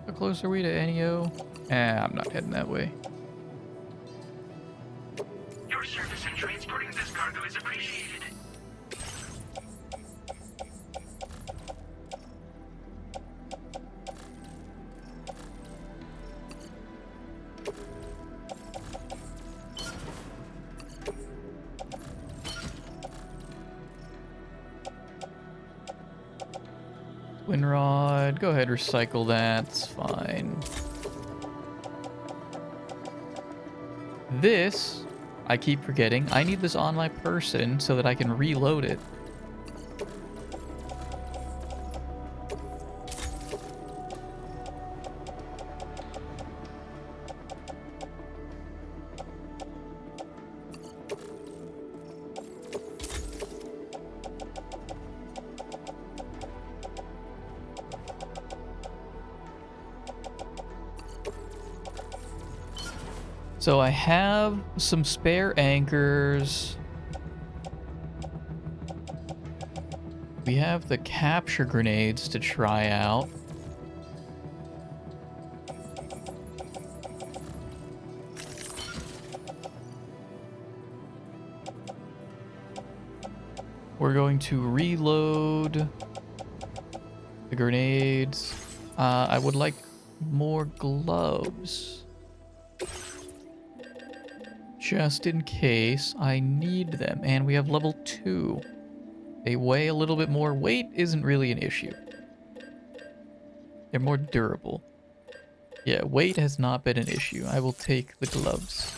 How close are we to Enio? I'm not heading that way. Your service in transporting this cargo is appreciated. Winrod, go ahead, recycle that, it's fine. This, I keep forgetting, I need this on my person so that I can reload it. So I have some spare anchors. We have the capture grenades to try out. We're going to reload the grenades. I would like more gloves. just in case I need them. And we have level 2. They weigh a little bit more. Weight isn't really an issue. They're more durable. Yeah, weight has not been an issue. I will take the gloves.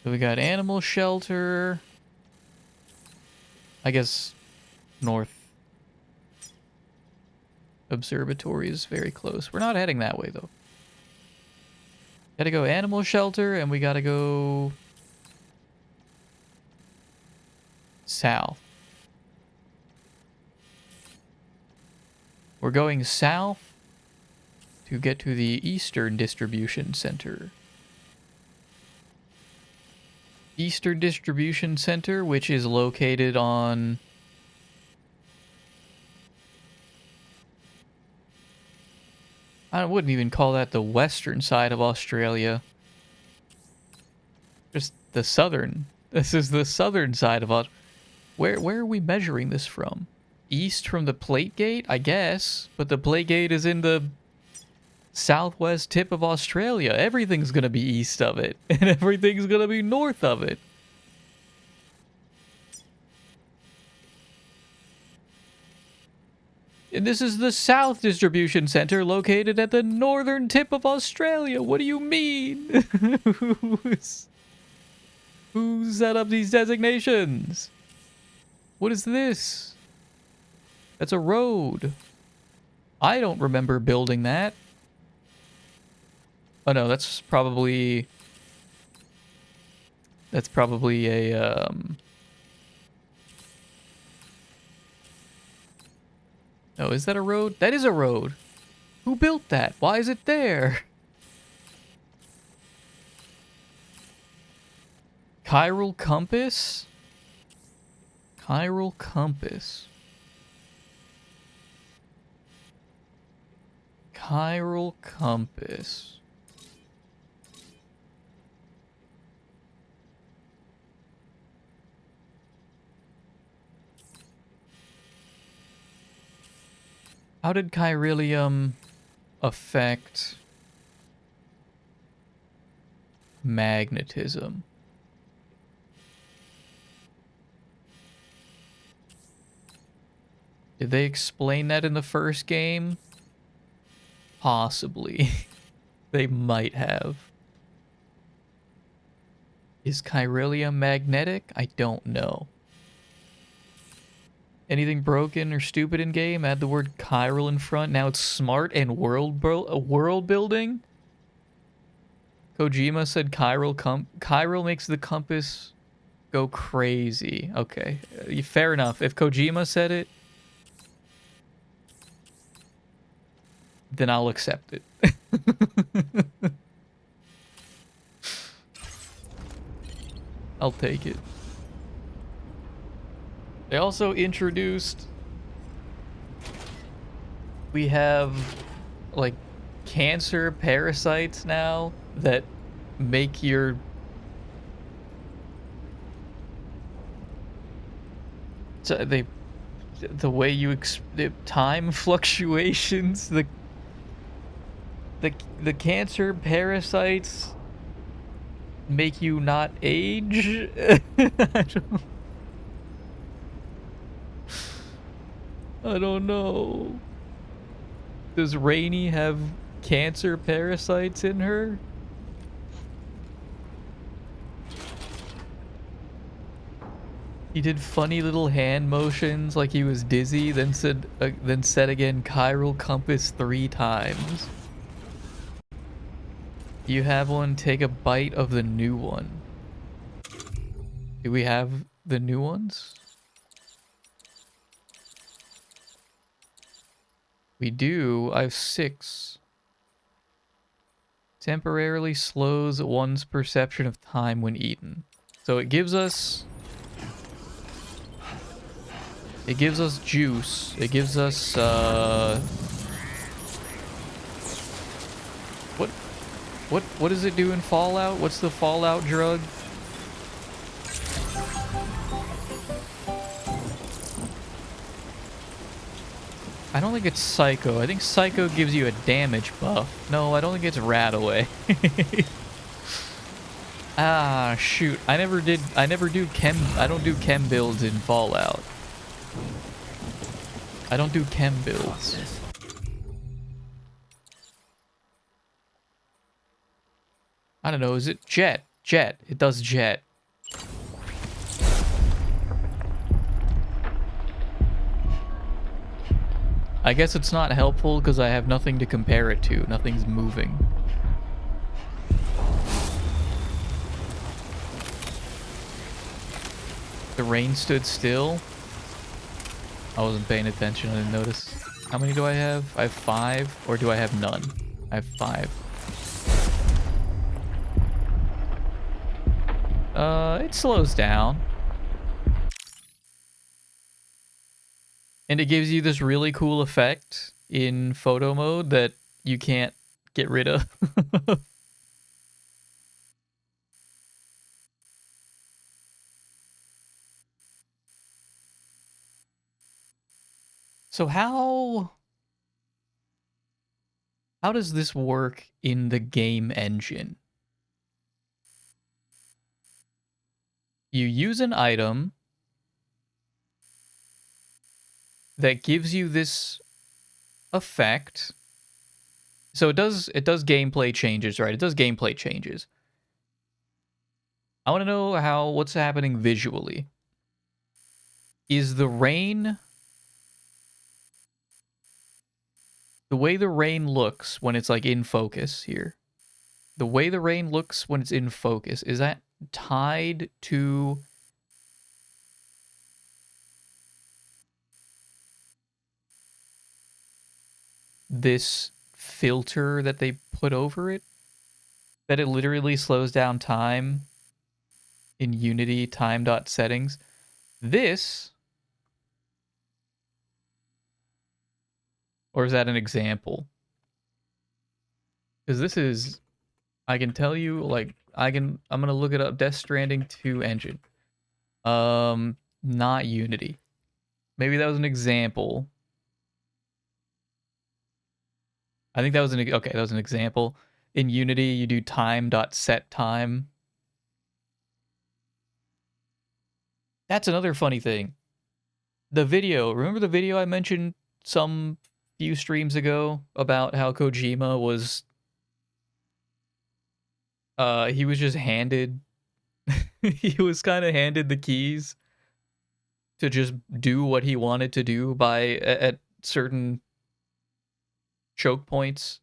So we got animal shelter. I guess North Observatory is very close. We're not heading that way, though. Gotta go animal shelter, and we gotta go south. We're going south to get to the Eastern Distribution Center. Eastern Distribution Center, which is located on... I wouldn't even call that the western side of Australia. Just the southern. This is the southern side of Australia. Where are we measuring this from? East from the plate gate, I guess. But the plate gate is in the southwest tip of Australia. Everything's gonna be east of it. And everything's gonna be north of it. And this is the South Distribution Center located at the northern tip of Australia. What do you mean? Who set up these designations? What is this? That's a road. I don't remember building that. Oh no, that's probably a Oh, is that a road? That is a road. Who built that? Why is it there? Chiral compass? Chiral compass. Chiral compass. How did chiralium affect magnetism? Did they explain that in the first game? Possibly. They might have. Is chiralium magnetic? I don't know. Anything broken or stupid in game? Add the word chiral in front. Now it's smart and world building. Kojima said chiral makes the compass go crazy. Okay, fair enough. If Kojima said it, then I'll accept it. I'll take it. They also introduced... We have, like, cancer parasites now that make your... So the way you... the time fluctuations, the cancer parasites make you not age? I don't know. Does Rainey have cancer parasites in her? He did funny little hand motions like he was dizzy, then said again chiral compass 3 times. You have one, take a bite of the new one. Do we have the new ones? We do. I have 6. Temporarily slows one's perception of time when eaten. So it gives us juice. It gives us what does it do in Fallout? What's the Fallout drug? I don't think it's Psycho. I think Psycho gives you a damage buff. No, I don't think it's Rataway. Ah, shoot. I don't do chem builds in Fallout. I don't do chem builds. I don't know, is it jet? Jet. It does jet. I guess it's not helpful because I have nothing to compare it to. Nothing's moving. The rain stood still. I wasn't paying attention. I didn't notice. How many do I have? I have 5. Or do I have none? I have 5. It slows down. And it gives you this really cool effect in photo mode that you can't get rid of. So how does this work in the game engine? You use an item that gives you this effect. So it does gameplay changes, right? It does gameplay changes. I want to know what's happening visually. Is the rain, the way the rain looks when it's like in focus here, the way the rain looks when it's in focus, is that tied to this filter that they put over it? That it literally slows down time in Unity time.settings. This, or is that an example? Because this is, I can tell you, like, I'm gonna look it up. Death Stranding 2 engine. Not Unity. Maybe that was an example. I think that was that was an example. In Unity, you do time.setTime. That's another funny thing. The video, remember the video I mentioned some few streams ago about how Kojima was he was just handed he was kind of handed the keys to just do what he wanted to do at certain choke points.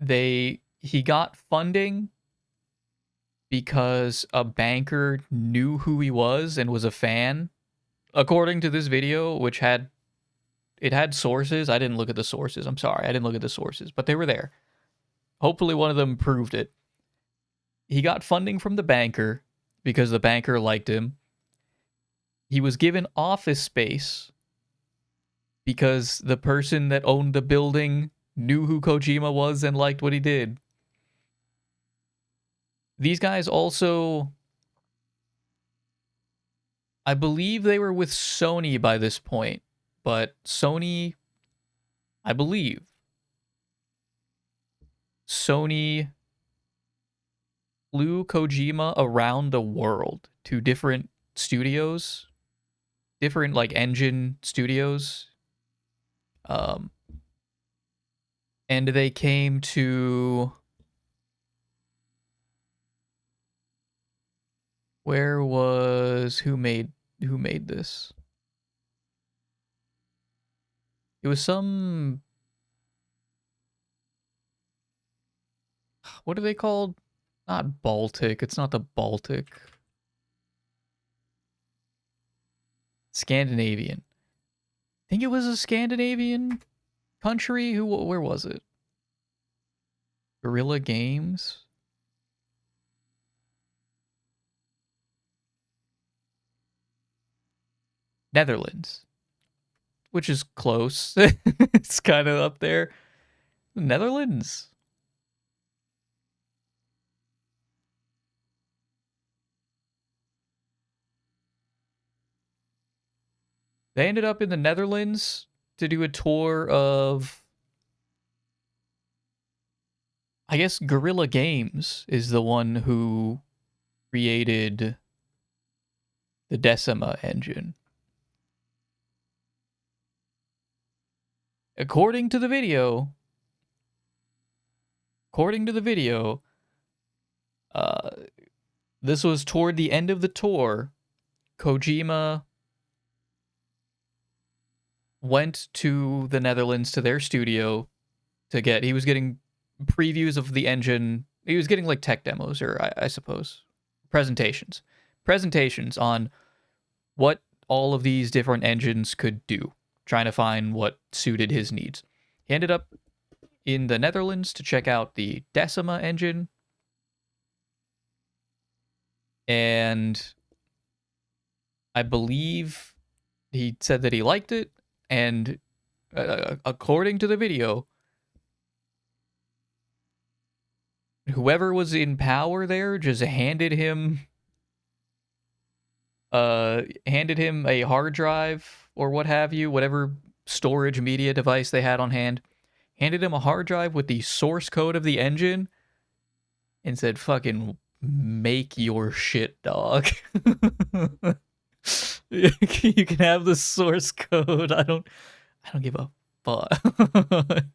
He got funding because a banker knew who he was and was a fan. According to this video, which had sources. I didn't look at the sources. I'm sorry. I didn't look at the sources, but they were there. Hopefully one of them proved it. He got funding from the banker because the banker liked him. He was given office space because the person that owned the building knew who Kojima was and liked what he did. These guys also, I believe they were with Sony by this point, but Sony, I believe, Sony flew Kojima around the world to different studios, different like engine studios, and they came to, who made this? It was some, what are they called? Not Baltic. It's not the Baltic. Scandinavian. I think it was a Scandinavian country. Where was it? Guerrilla Games. Netherlands, which is close. It's kind of up there. Netherlands. They ended up in the Netherlands to do a tour of, I guess, Guerrilla Games is the one who created the Decima engine. According to the video, this was toward the end of the tour. Kojima went to the Netherlands to their studio to get, he was getting previews of the engine. He was getting like tech demos, or I suppose presentations on what all of these different engines could do, trying to find what suited his needs. He ended up in the Netherlands to check out the Decima engine, and I believe he said that he liked it, and according to the video, whoever was in power there just handed him a hard drive or what have you, whatever storage media device they had on hand, handed him a hard drive with the source code of the engine and said, fucking make your shit, dog. You can have the source code. I don't give a fuck.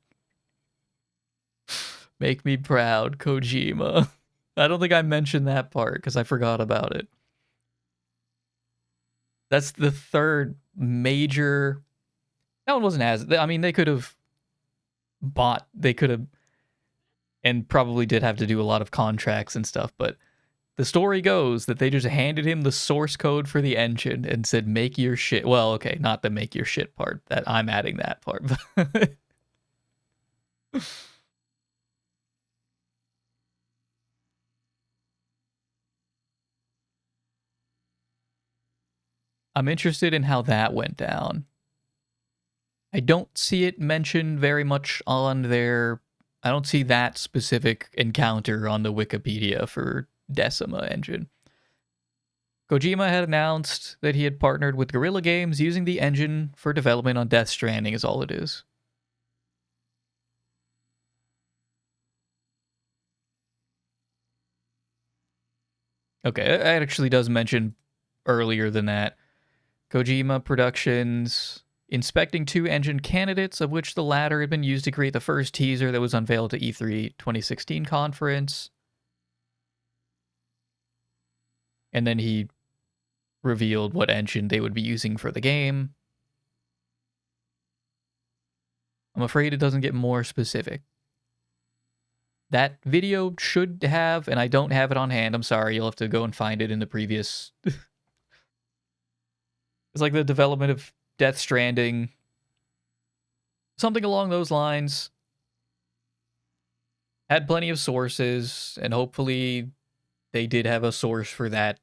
Make me proud, Kojima. I don't think I mentioned that part because I forgot about it. That's the third major. That one wasn't as. I mean, they could have bought. They could have, and probably did have to do a lot of contracts and stuff. But the story goes that they just handed him the source code for the engine and said, "Make your shit." Well, okay, not the "make your shit" part. That I'm adding that part. I'm interested in how that went down. I don't see it mentioned very much on their... I don't see that specific encounter on the Wikipedia for Decima engine. Kojima had announced that he had partnered with Guerrilla Games using the engine for development on Death Stranding is all it is. Okay, it actually does mention earlier than that. Kojima Productions inspecting 2 engine candidates, of which the latter had been used to create the first teaser that was unveiled at E3 2016 conference. And then he revealed what engine they would be using for the game. I'm afraid it doesn't get more specific. That video should have, and I don't have it on hand, I'm sorry, you'll have to go and find it in the previous... It's like the development of Death Stranding. Something along those lines. Had plenty of sources, and hopefully they did have a source for that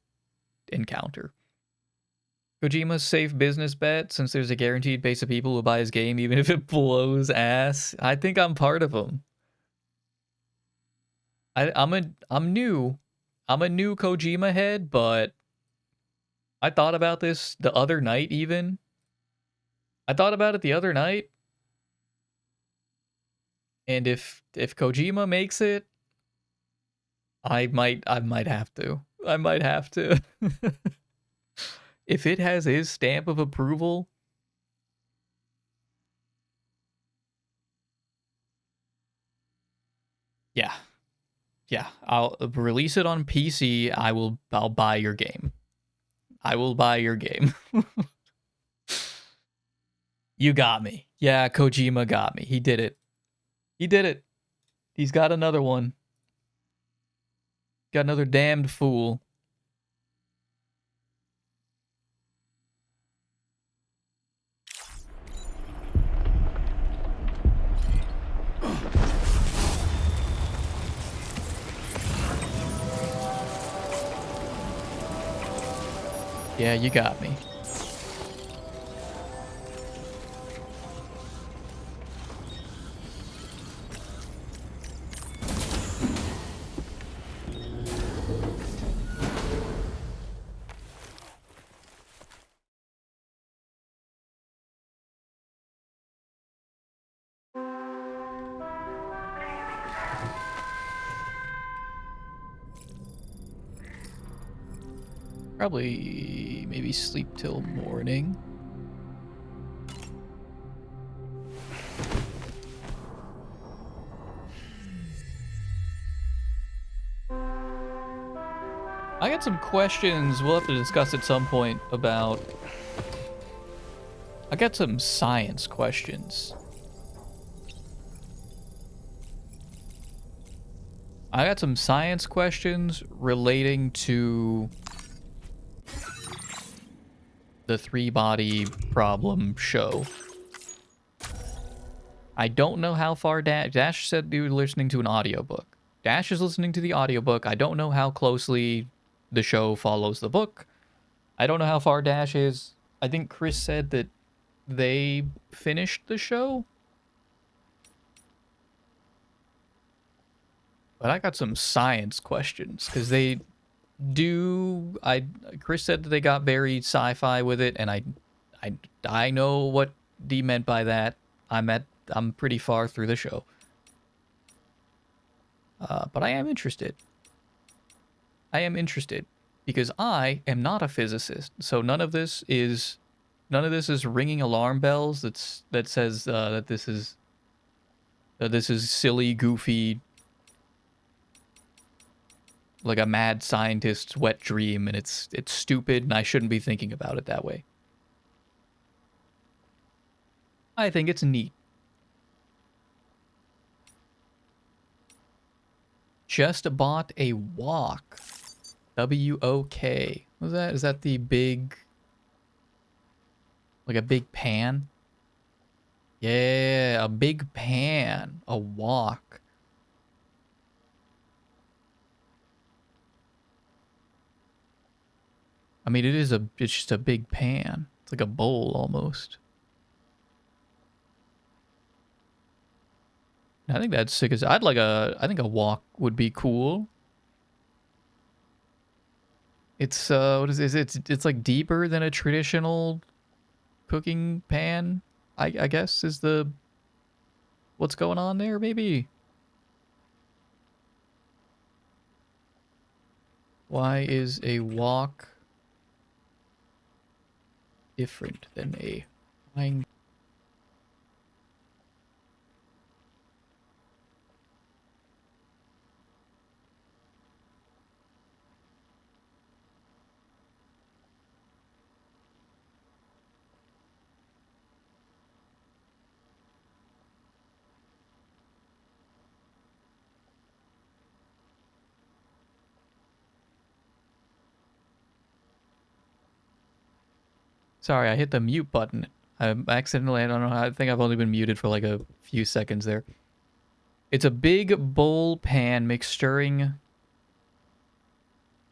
encounter. Kojima's safe business bet, since there's a guaranteed base of people who buy his game even if it blows ass. I think I'm part of them. I'm new. I'm a new Kojima head, but I thought about this the other night even. I thought about it the other night. And if Kojima makes it, I might have to. I might have to. If it has his stamp of approval, yeah. Yeah, I'll release it on PC. I'll buy your game. I will buy your game. You got me. Yeah, Kojima got me. He did it. He did it. He's got another one. Got another damned fool. Yeah, you got me. Probably maybe sleep till morning. I got some questions we'll have to discuss at some point about... I got some science questions. I got some science questions relating to the three-body problem show. I don't know how far Dash said you were listening to an audiobook. Dash is listening to the audiobook. I don't know how closely the show follows the book. I don't know how far Dash is. I think Chris said that they finished the show. But I got some science questions because they do. Chris said that they got very sci-fi with it, and I know what D meant by that. I'm pretty far through the show. But I am interested. I am interested because I am not a physicist, so none of this is ringing alarm bells. That says that this is silly, goofy, like a mad scientist's wet dream, and it's stupid, and I shouldn't be thinking about it that way. I think it's neat. Just bought a wok. W-O-K. What was that? Is that the big... like a big pan? Yeah, a big pan. A wok. I mean, it's just a big pan. It's like a bowl almost. I think that's sick as... I think a wok would be cool. It's what is it? It's like deeper than a traditional cooking pan, I guess is the... what's going on there, maybe? Why is a wok different than a frying? Sorry, I hit the mute button. I accidentally, I don't know, I think I've only been muted for like a few seconds there. It's a big bowl pan, makes stirring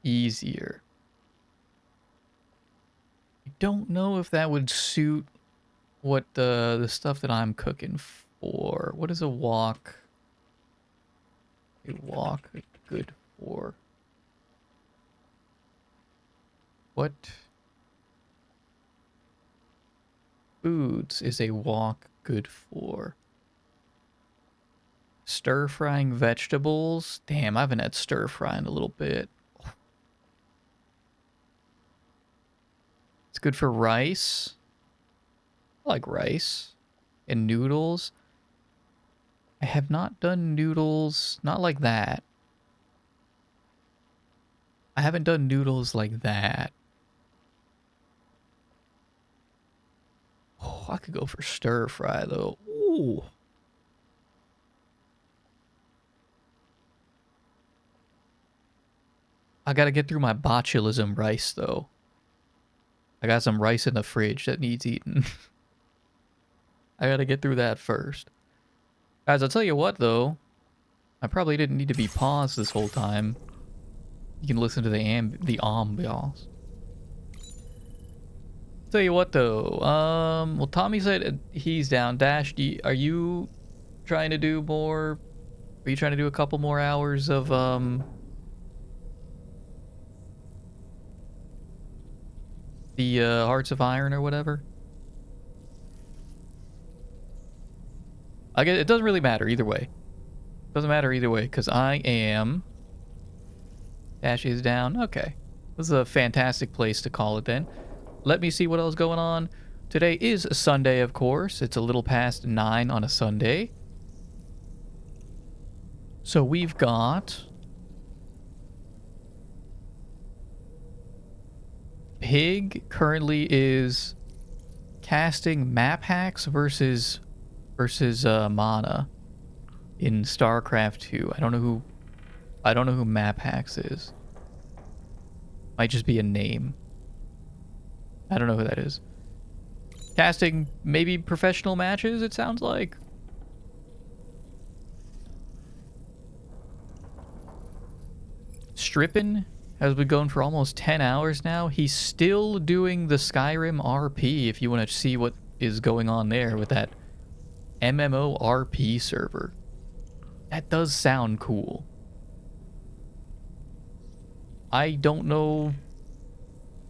easier. I don't know if that would suit what the stuff that I'm cooking for. What is a wok? A wok good for? What foods is a wok good for? Stir frying vegetables? Damn, I haven't had stir fry in a little bit. It's good for rice. I like rice. And noodles. I have not done noodles, not like that. I haven't done noodles like that. Oh, I could go for stir fry though. Ooh. I gotta get through my botulism rice though. I got some rice in the fridge that needs eaten. I gotta get through that first. Guys, I'll tell you what though. I probably didn't need to be paused this whole time. You can listen to the ambiance. Tell you what though, well, Tommy said he's down. Dash, are you trying to do more? Are you trying to do a couple more hours of the Hearts of Iron or whatever? I guess it doesn't really matter either way. Doesn't matter either way, because I am... Dash is down. Okay. This is a fantastic place to call it then. Let me see what else is going on. Today is a Sunday, of course. It's a little past 9 on a Sunday. So we've got... Pig currently is casting map hacks versus Mana in StarCraft 2. I don't know who map hacks is. Might just be a name. I don't know who that is. Casting maybe professional matches, it sounds like. Strippin' has been going for almost 10 hours now. He's still doing the Skyrim RP if you want to see what is going on there with that MMO RP server. That does sound cool. I don't know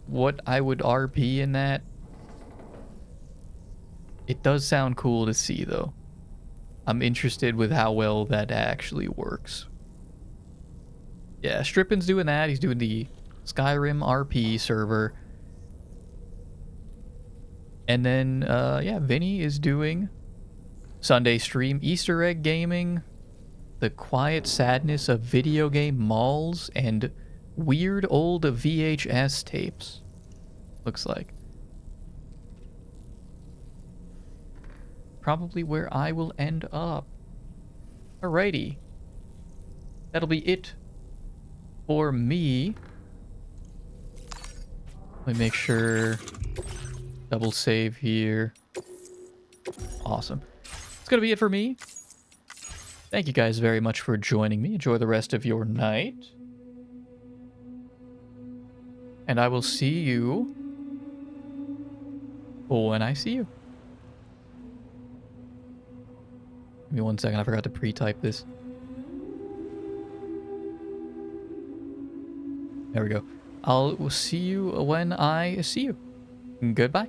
what I would RP in that. It does sound cool to see, though. I'm interested with how well that actually works. Yeah, Strippin's doing that. He's doing the Skyrim RP server. And then, yeah, Vinny is doing Sunday stream, Easter egg gaming, the quiet sadness of video game malls, and weird old VHS tapes. Looks like. Probably where I will end up. Alrighty. That'll be it for me. Let me make sure. Double save here. Awesome. It's gonna be it for me. Thank you guys very much for joining me. Enjoy the rest of your night. And I will see you when I see you. Give me 1 second. I forgot to pre-type this. There we go. I'll see you when I see you. Goodbye.